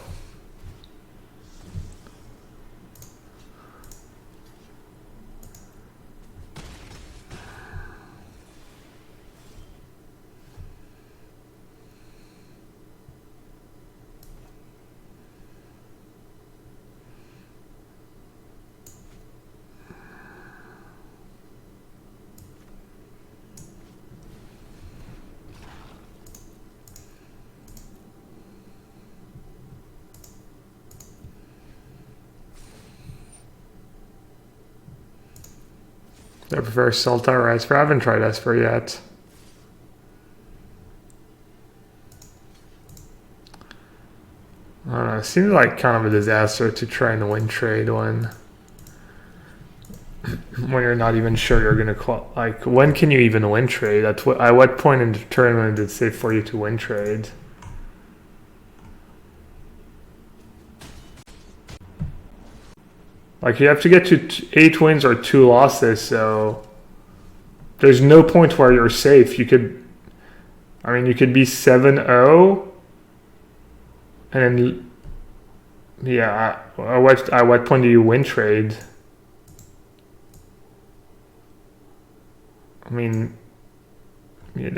I prefer Sultai or Esper. I haven't tried Esper yet. I don't know. It seems like kind of a disaster to try and win trade when you're not even sure you're going to like, when can you even win trade? At what point in the tournament did it say for you to win trade? Like, you have to get to 8 wins or 2 losses, so there's no point where you're safe. You could, I mean, you could be 7-0, and then, yeah, at what point do you win trade? I mean, I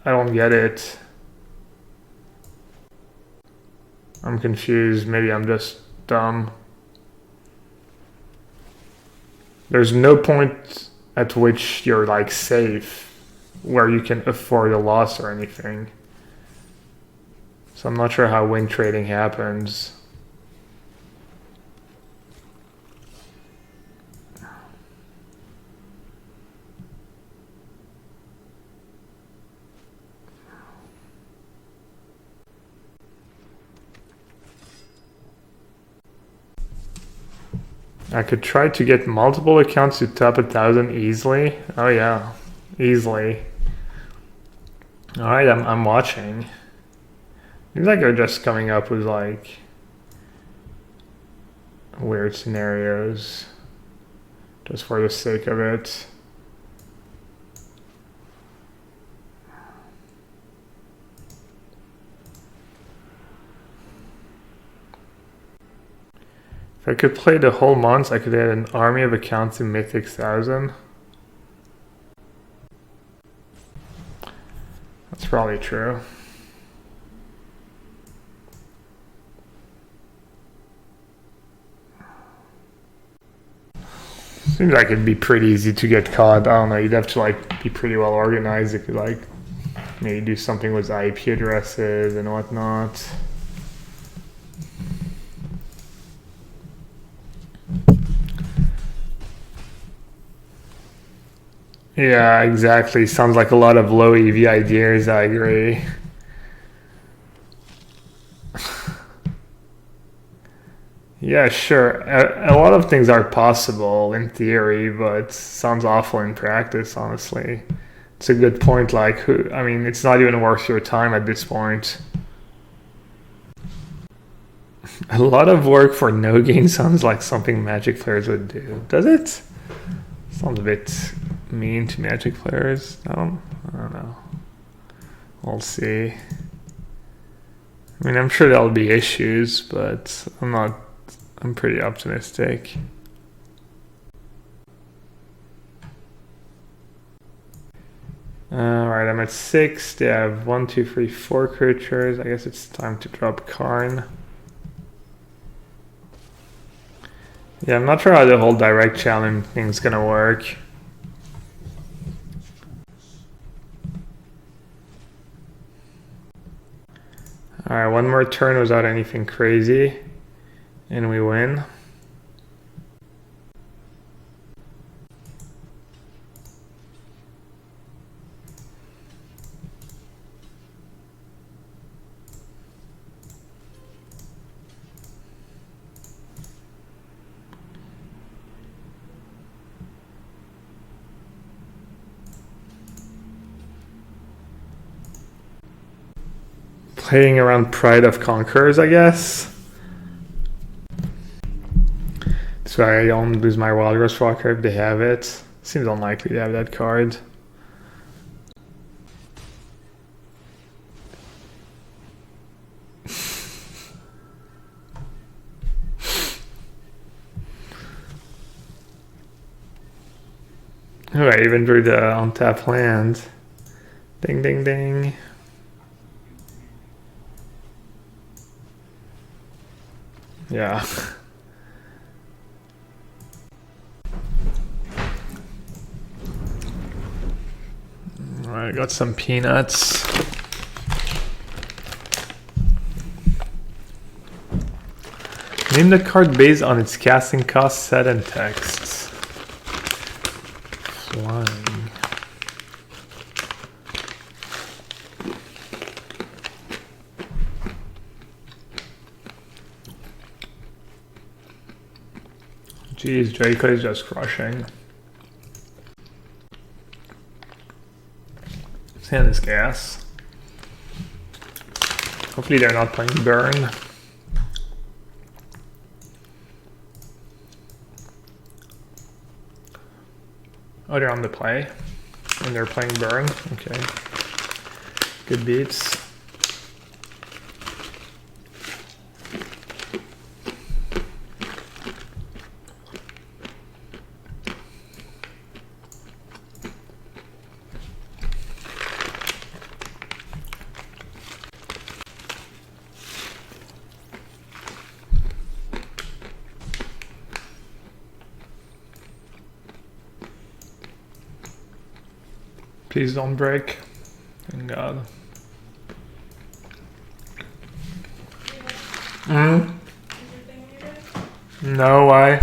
don't get it. I'm confused. Maybe I'm just dumb. There's no point at which you're like safe where you can afford a loss or anything. So I'm not sure how win trading happens. I could try to get multiple accounts to top 1,000 easily. Oh yeah, easily. Alright, I'm watching. Seems like they're just coming up with like weird scenarios just for the sake of it. If I could play the whole month, I could add an army of accounts in Mythic 1000. That's probably true. Seems like it'd be pretty easy to get caught. I don't know, you'd have to like be pretty well organized. You could like maybe do something with IP addresses and whatnot. Yeah, exactly. Sounds like a lot of low EV ideas, I agree. Yeah, sure. A lot of things are possible in theory, but sounds awful in practice, honestly. It's a good point, like, I mean, it's not even worth your time at this point. A lot of work for no gain sounds like something Magic players would do. Does it? Sounds a bit mean to Magic players. I don't know. We'll see. I mean, I'm sure there'll be issues, but I'm pretty optimistic. Alright, I'm at 6. They have 1, 2, 3, 4 creatures. I guess it's time to drop Karn. Yeah, I'm not sure how the whole direct challenge thing's gonna work. Alright, one more turn without anything crazy, and we win. Playing around Pride of Conquerors, I guess. So I don't lose my Wild Rose Walker if they have it. Seems unlikely to have that card. Alright, even drew the untap land. Ding ding ding. Yeah. Alright, got some peanuts. Name the card based on its casting cost, set, and texts. Flying. Jeez, Draco is just crushing. Sand is gas. Hopefully they're not playing burn. Oh, they're on the play. And they're playing burn. Okay. Good beats. Please don't break. Thank God. No, why?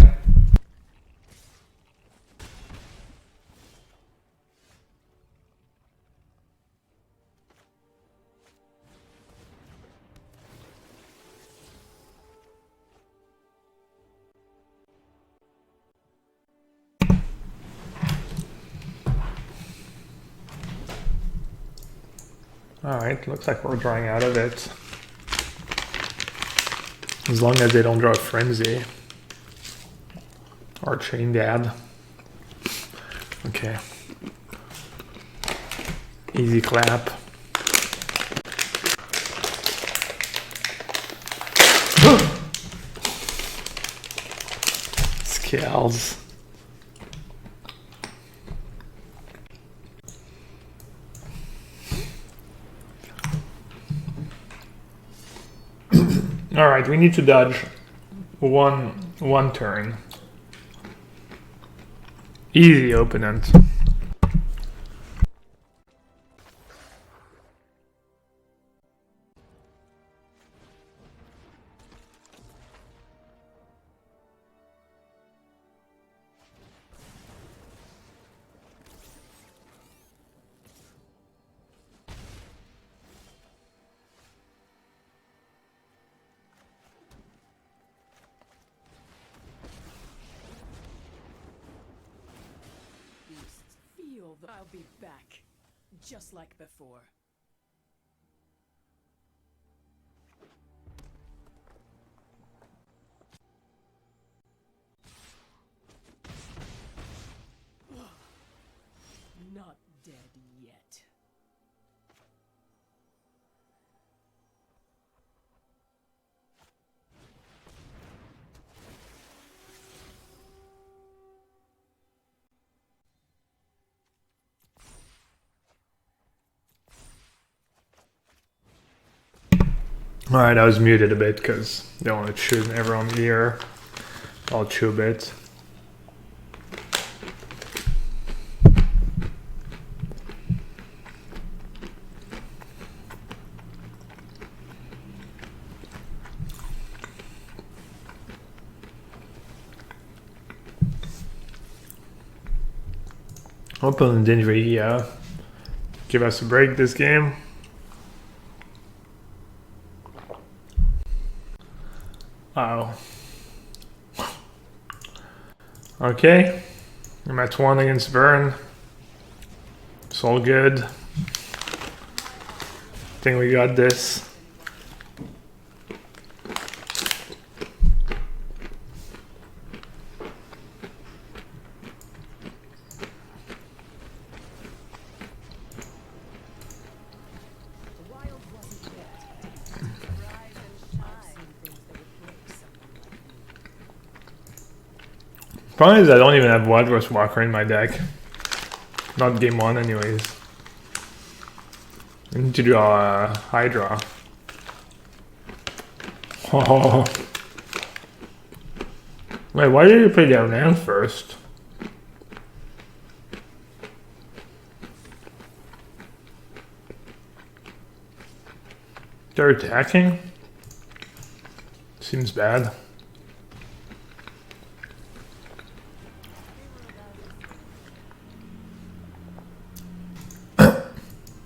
Alright, looks like we're drawing out of it. As long as they don't draw a Frenzy. Or chain dad. Okay. Easy clap. Skills. All right, we need to dodge one turn. Easy opponent. Feel that I'll be back, just like before. Not dead yet. Alright, I was muted a bit because they want to shoot everyone here. I'll chew a bit. Opponent didn't really give us a break this game. Oh. Okay. I'm at 1 against Vern. It's all good. Think we got this. Problem is I don't even have Wildrose Walker in my deck. Not game 1 anyways. I need to draw a Hydra. Oh. Wait, why did you play that land first? They're attacking? Seems bad.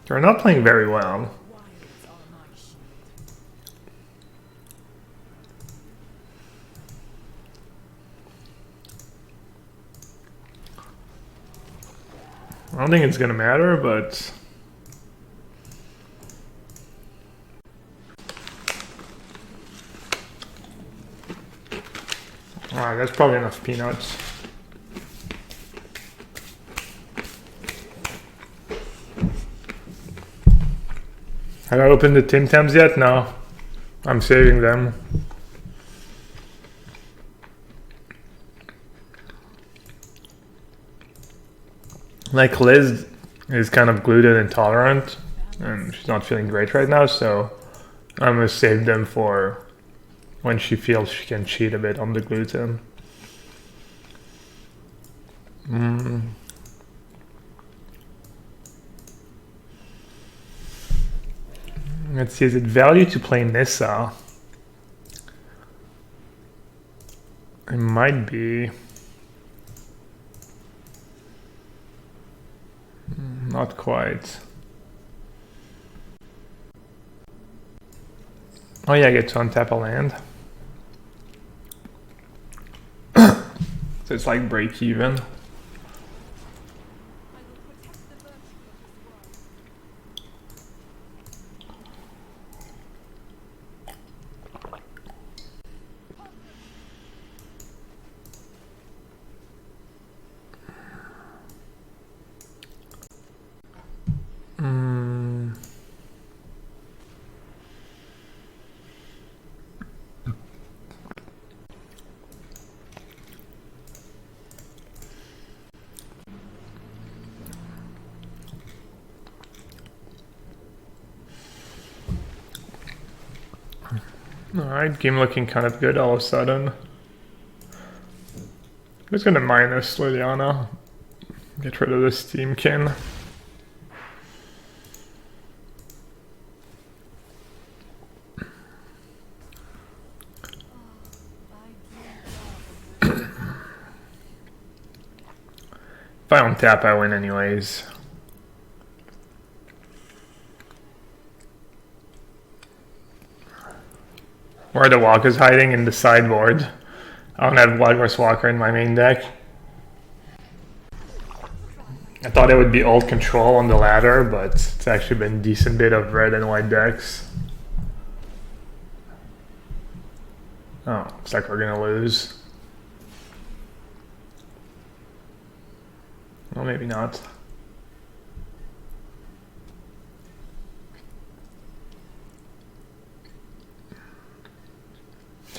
They're not playing very well. I don't think it's gonna matter, but alright, that's probably enough peanuts. Have I opened the Tim Tams yet? No. I'm saving them. Like Liz is kind of gluten intolerant and she's not feeling great right now, so I'm gonna save them for when she feels she can cheat a bit on the gluten. Let's see, is it value to play Nissa? It might be. Not quite. Oh yeah, I get to untap a land. So it's like break even. Alright, game looking kind of good all of a sudden. I'm just gonna minus Liliana. Get rid of this Steamkin. If I don't tap, I win anyways. Where the Walker's hiding in the sideboard. I don't have Bloodworth Walker in my main deck. I thought it would be old control on the ladder, but it's actually been a decent bit of red and white decks. Oh, looks like we're gonna lose. Well, maybe not.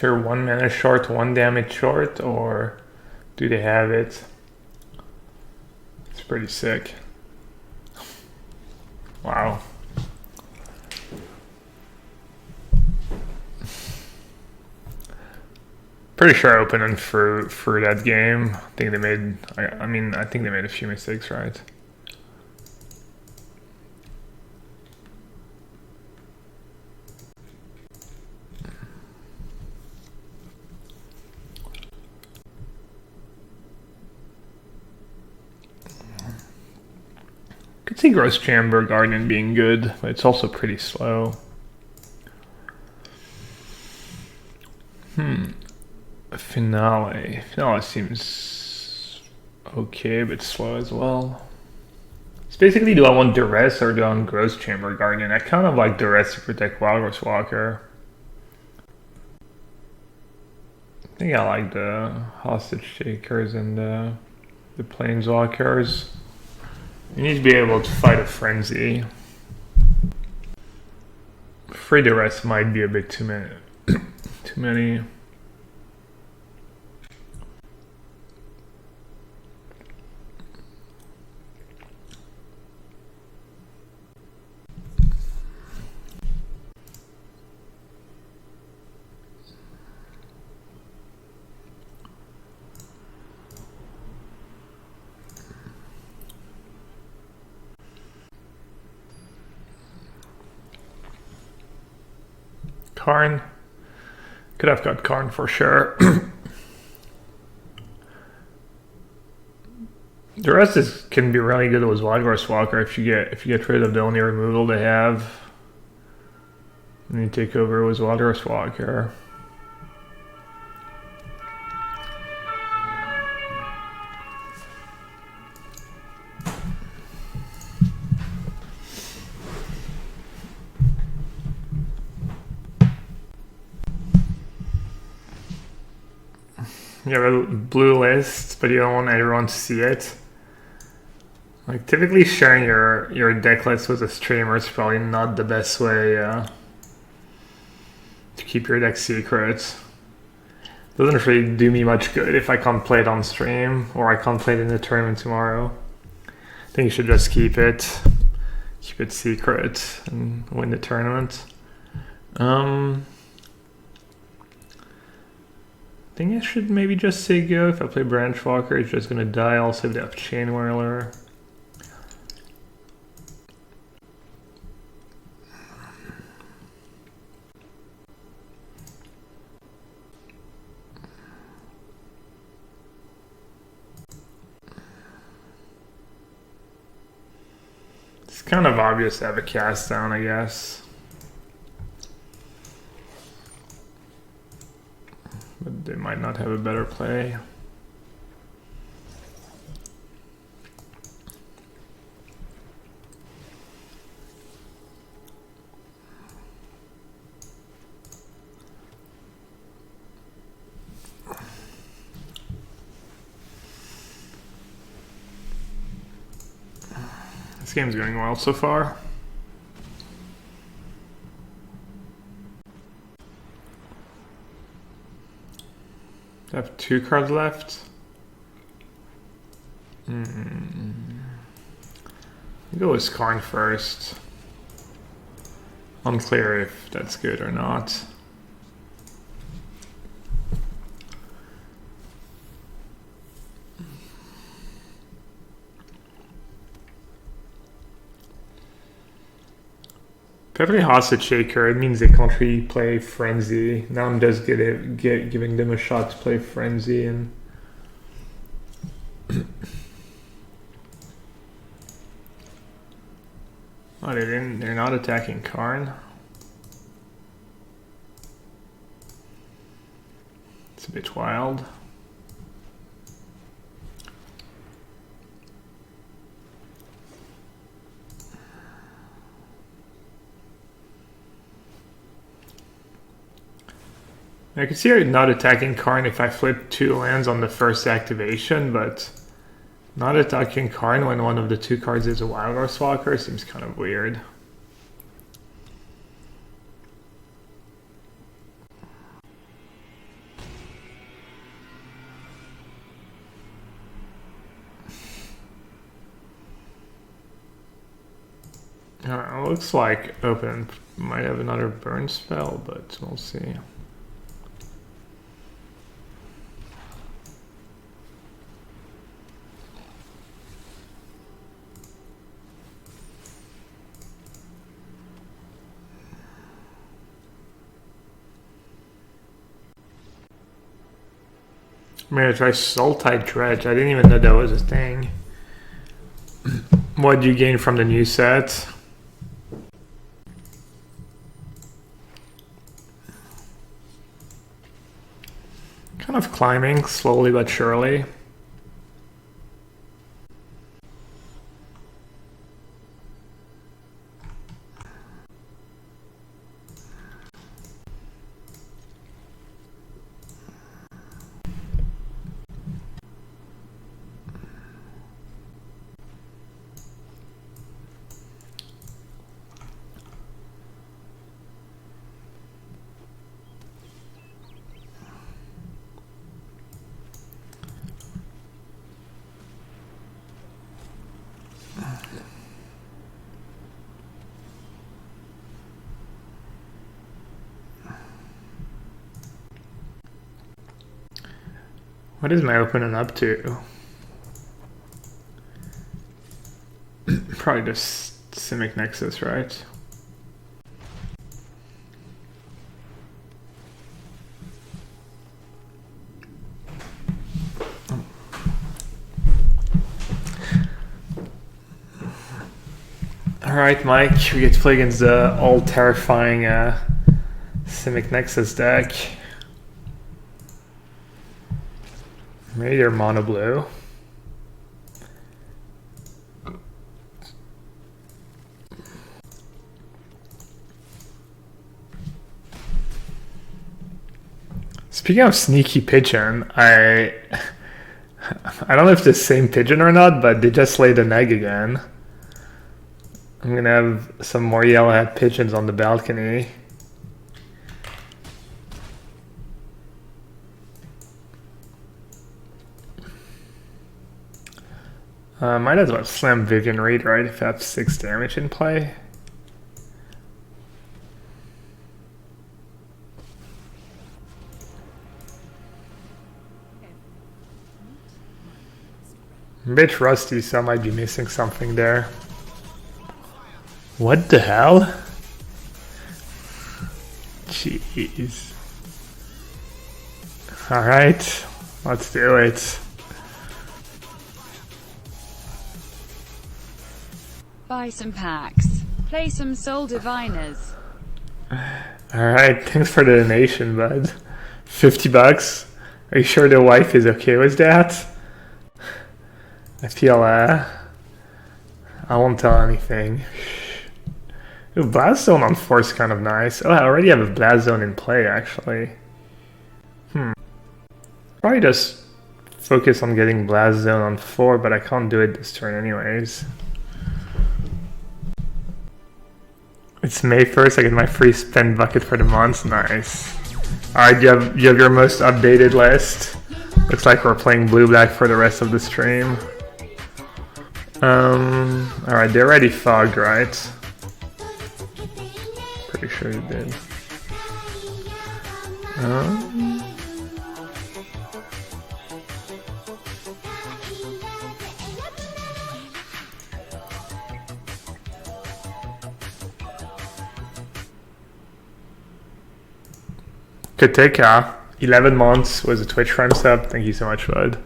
They're 1 mana short, 1 damage short, or do they have it? It's pretty sick. Wow. Pretty sure I opened and for that game. I think they made. I think they made a few mistakes, right? Could see Gross Chamber Guardian being good, but it's also pretty slow. Finale. Finale seems okay, but slow as well. It's basically, do I want Duress or do I want Gross Chamber Guardian? I kind of like Duress to protect Walrus Walker. I think I like the Hostage Takers and the Planeswalkers. You need to be able to fight a Frenzy. Free Duress might be a bit too many. Too many. Karn. Could have got Karn for sure. The rest can be really good with Wildgorse Walker if you get rid of the only removal they have. And you take over with Wildgorse Walker. You have a blue list, but you don't want everyone to see it. Like, typically sharing your deck list with a streamer is probably not the best way to keep your deck secret. Doesn't really do me much good if I can't play it on stream, or I can't play it in the tournament tomorrow. I think you should just keep it secret, and win the tournament. I think I should maybe just say go. If I play Branch Walker, it's just gonna die. Also, if they have Chain Whirler. It's kind of obvious to have a cast down, I guess. But they might not have a better play. This game's going well so far. I have 2 cards left. Go with Skarn first. Unclear if that's good or not. Every hostage shaker, it means they can't really play Frenzy. Now I'm just giving them a shot to play Frenzy and oh, they're not attacking Karn. It's a bit wild. I could see it not attacking Karn if I flip 2 lands on the first activation, but not attacking Karn when one of the 2 cards is a Wild Earthwalker seems kind of weird. Looks like Open might have another burn spell, but we'll see. I'm gonna try Sultai Dredge. I didn't even know that was a thing. What do you gain from the new set? Kind of climbing slowly but surely. What is my opening up to? Probably just Simic Nexus, right? Alright, Mike, we get to play against the all-terrifying Simic Nexus deck. Maybe they're mono blue. Speaking of sneaky pigeon, I don't know if it's the same pigeon or not, but they just laid an egg again. I'm gonna have some more yellowhat pigeons on the balcony. Might as well slam Vivian Reed, right, if I have 6 damage in play. I'm a bit rusty, so I might be missing something there. What the hell? Jeez. Alright, let's do it. Buy some packs. Play some Soul Diviners. Alright, thanks for the donation, bud. 50 bucks. Are you sure the wife is okay with that? I feel, I won't tell anything. Ooh, Blast Zone on 4 is kind of nice. Oh, I already have a Blast Zone in play, actually. Probably just focus on getting Blast Zone on 4, but I can't do it this turn anyways. It's May 1st. I get my free spend bucket for the month. Nice. Alright, you have your most updated list. Looks like we're playing blue-black for the rest of the stream. Alright, they already fogged, right? Pretty sure you did. Kateka, 11 months was a Twitch Prime sub. Thank you so much, bud.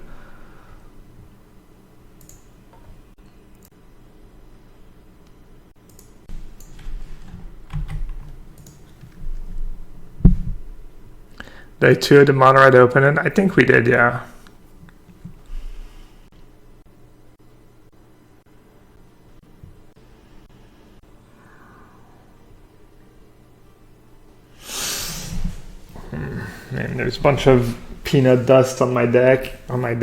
Day 2 the mono red open, and I think we did, yeah. Man, there's a bunch of peanut dust on my desk. I made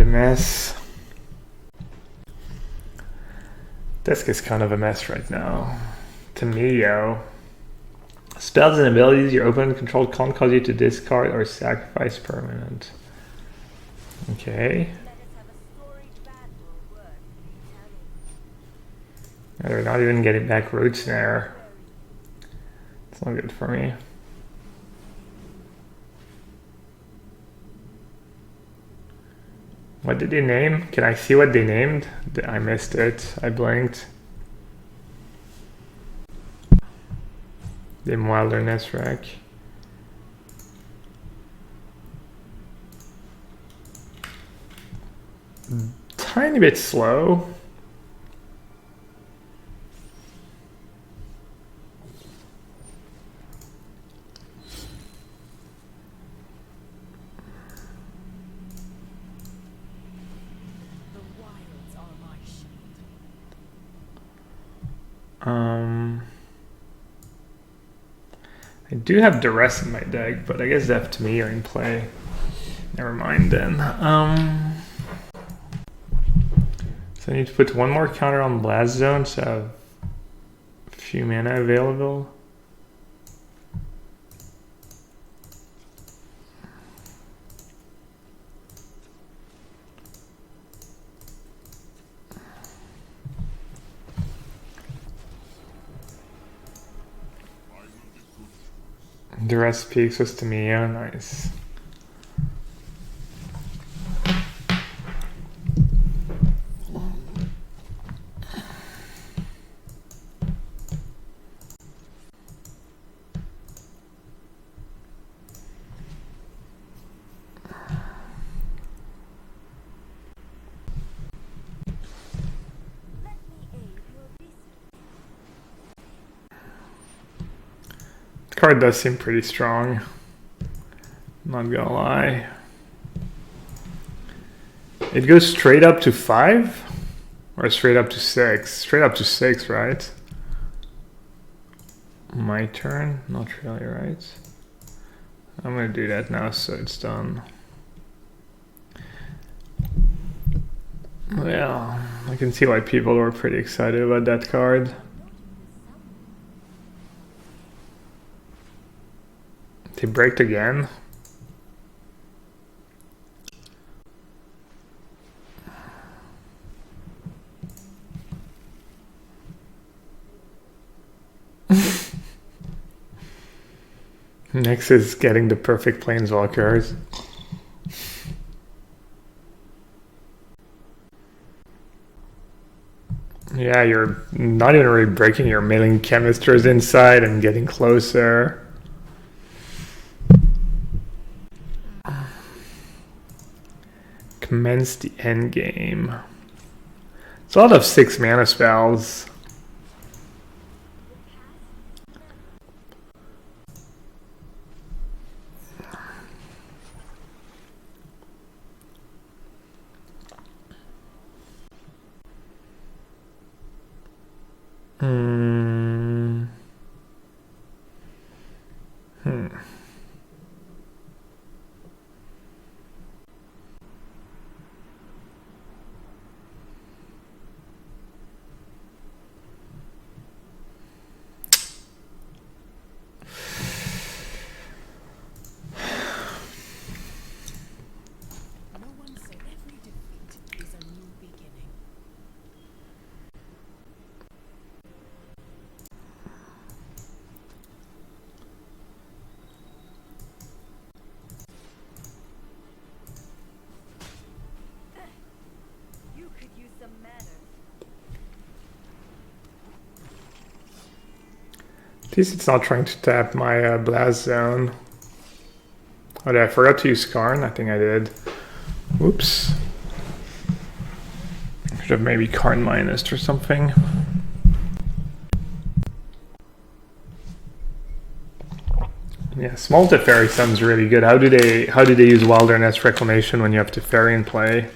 a mess. Desk is kind of a mess right now. To me, yo. Spells and abilities your opponent controlled can't cause you to discard or sacrifice permanent. Okay. They're not even getting back root snare. It's not good for me. What did they name? Can I see what they named? I missed it. I blinked. Dim Wilderness Wreck. Tiny bit slow. I do have duress in my deck, but I guess that's to me or in play. Never mind then. So I need to put one more counter on Blast Zone, so I have a few mana available. Duress peaks was to me, oh nice. Card does seem pretty strong, not gonna lie. It goes straight up to 5 or straight up to 6? Straight up to 6, right? My turn? Not really, right? I'm gonna do that now so it's done. Well, I can see why people were pretty excited about that card. They break again. Next is getting the perfect planeswalkers. Yeah, you're not even really breaking, you're mailing chemisters inside and getting closer. Commence the end game. It's a lot of 6 mana spells. matter. At least it's not trying to tap my blast zone. Oh, did I forgot to use Karn? I think I did. Whoops. Should have maybe Karn minused or something. Yeah, small Teferi sounds really good. How do they use Wilderness Reclamation when you have Teferi in play?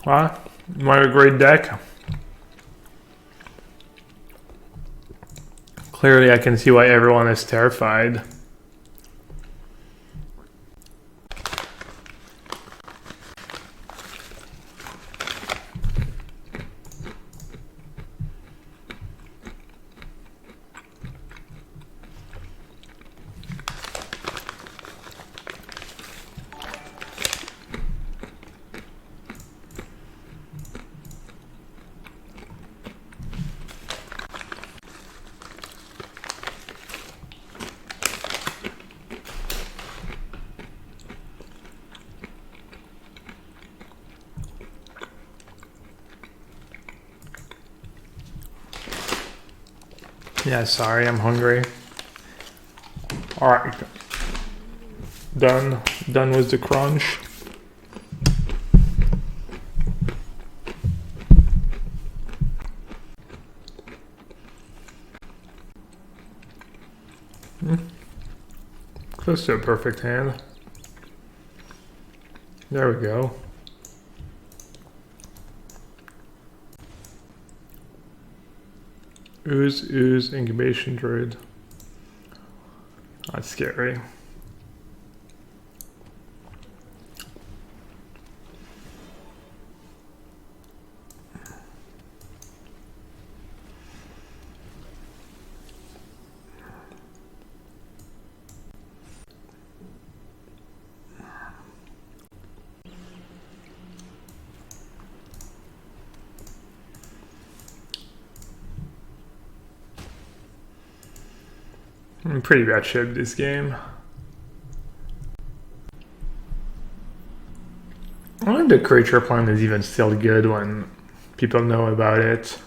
Ah, what a great deck. Clearly I can see why everyone is terrified. Yeah, sorry, I'm hungry. Alright. Done with the crunch. Close to a perfect hand. There we go. Ooze, incubation druid. That's scary. I'm pretty bad shape this game. I don't think the creature plan is even still good when people know about it.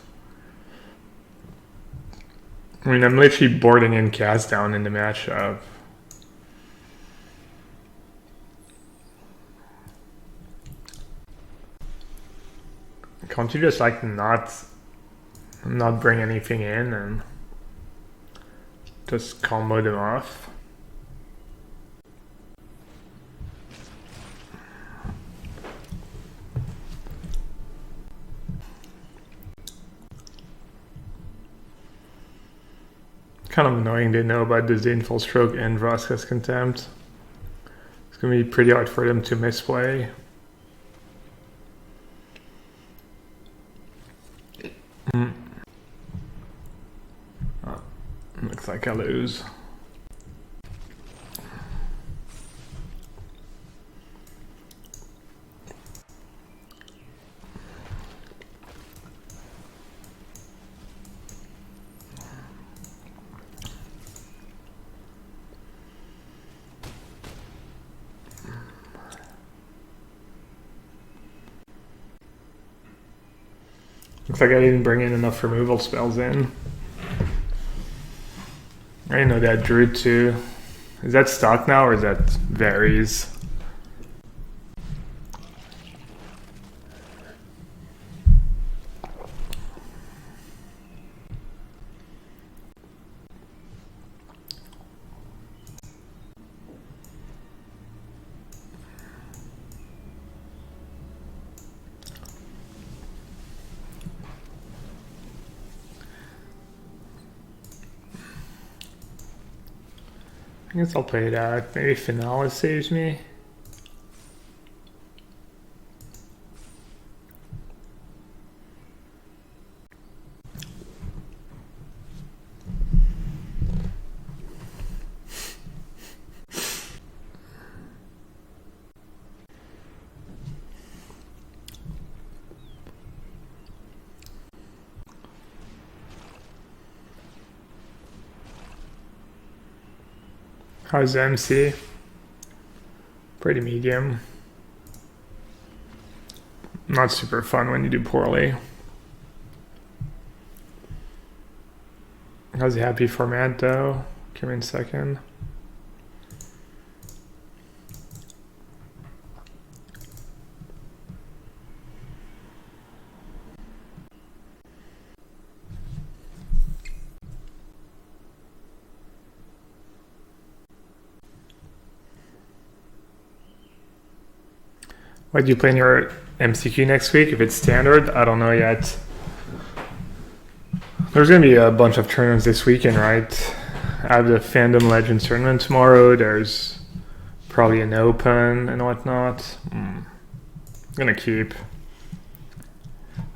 I mean, I'm literally boarding in cast down in the matchup. Can't you just like not bring anything in and just combo them off? Kind of annoying they know about Disdainful Stroke and Vraska's Contempt. It's gonna be pretty hard for them to misplay. Looks like I lose. Looks like I didn't bring in enough removal spells in. I didn't know that Druid too. Is that stock now or is that varies? I guess I'll play it out. Maybe Finale saves me. How's MC? Pretty medium. Not super fun when you do poorly. How's the happy format though? Give me a second. What do you play in your MCQ next week? If it's standard, I don't know yet. There's gonna be a bunch of tournaments this weekend, right? I have the Fandom Legends tournament tomorrow. There's probably an open and whatnot. I'm gonna keep.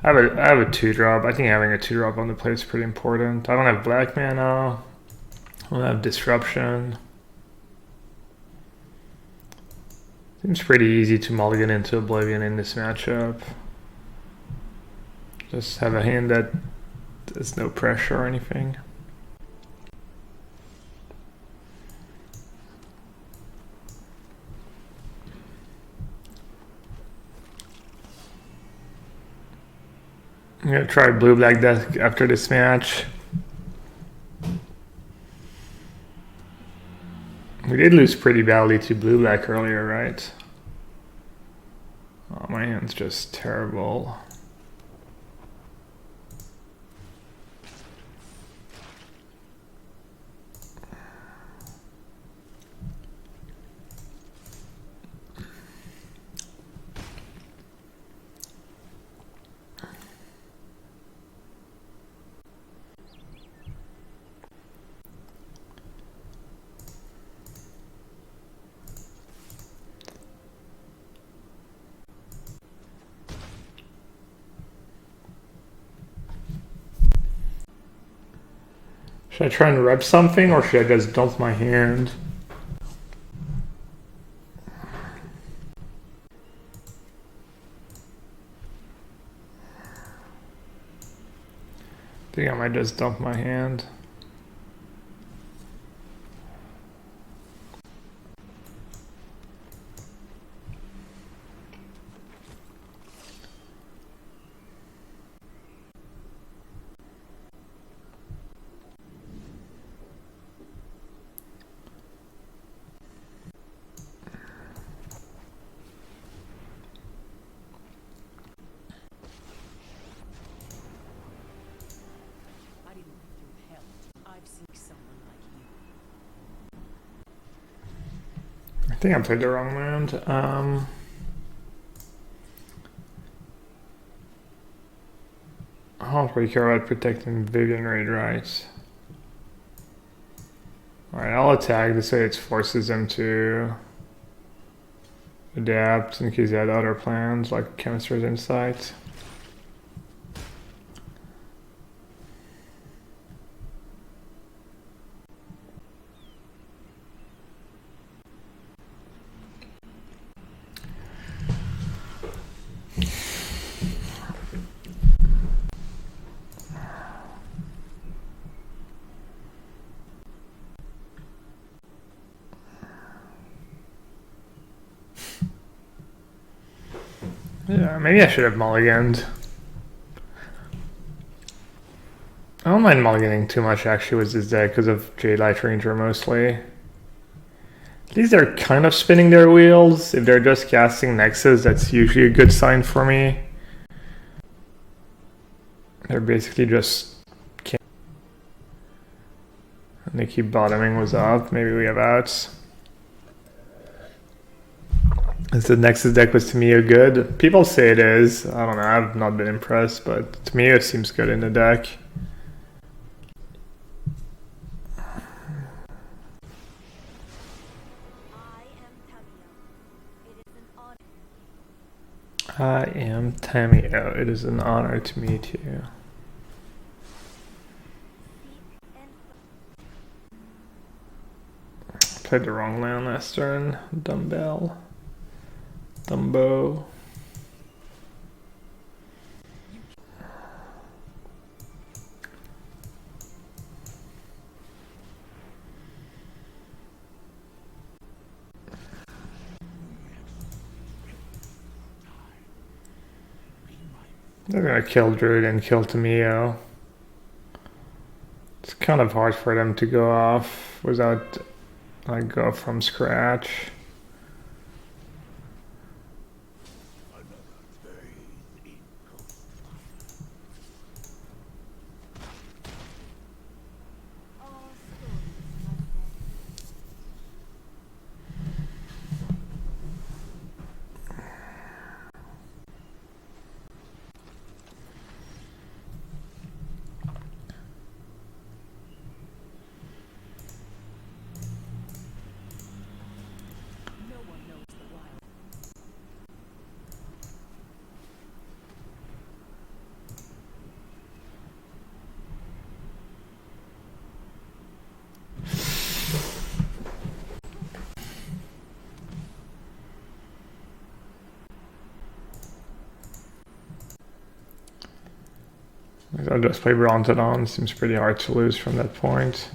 I have a 2-drop. I think having a 2-drop on the plate is pretty important. I don't have black mana. I don't have disruption. Seems pretty easy to mulligan into Oblivion in this matchup. Just have a hand that there's no pressure or anything. I'm gonna try blue-black deck after this match. We did lose pretty badly to blue-black earlier, right? Oh, my hand's just terrible. Should I try and rep something, or should I just dump my hand? I think I might just dump my hand. I didn't go through hell. I've seen someone like you. I think I played the wrong land. I don't really care about protecting Vivian Raid, right? Alright, I'll attack. This way it forces him to adapt in case he had other plans, like Chemist's Insight. Yeah, maybe I should have mulliganed. I don't mind mulliganing too much actually with this deck because of Jade Light Ranger mostly. At least they're kind of spinning their wheels. If they're just casting Nexus, that's usually a good sign for me. They're basically just... And they keep bottoming was up. Maybe we have outs. Is the Nexus deck was to me a good? People say it is. I don't know. I've not been impressed, but to me it seems good in the deck. I am Tamio. It is an honor to meet you. Played the wrong land last turn. Dumbbell. Dumbo. They're gonna kill Druid and kill Tamio. It's kind of hard for them to go off without like go from scratch. All stories must end. No one knows the wild. I'll just play Brontodon. Seems pretty hard to lose from that point.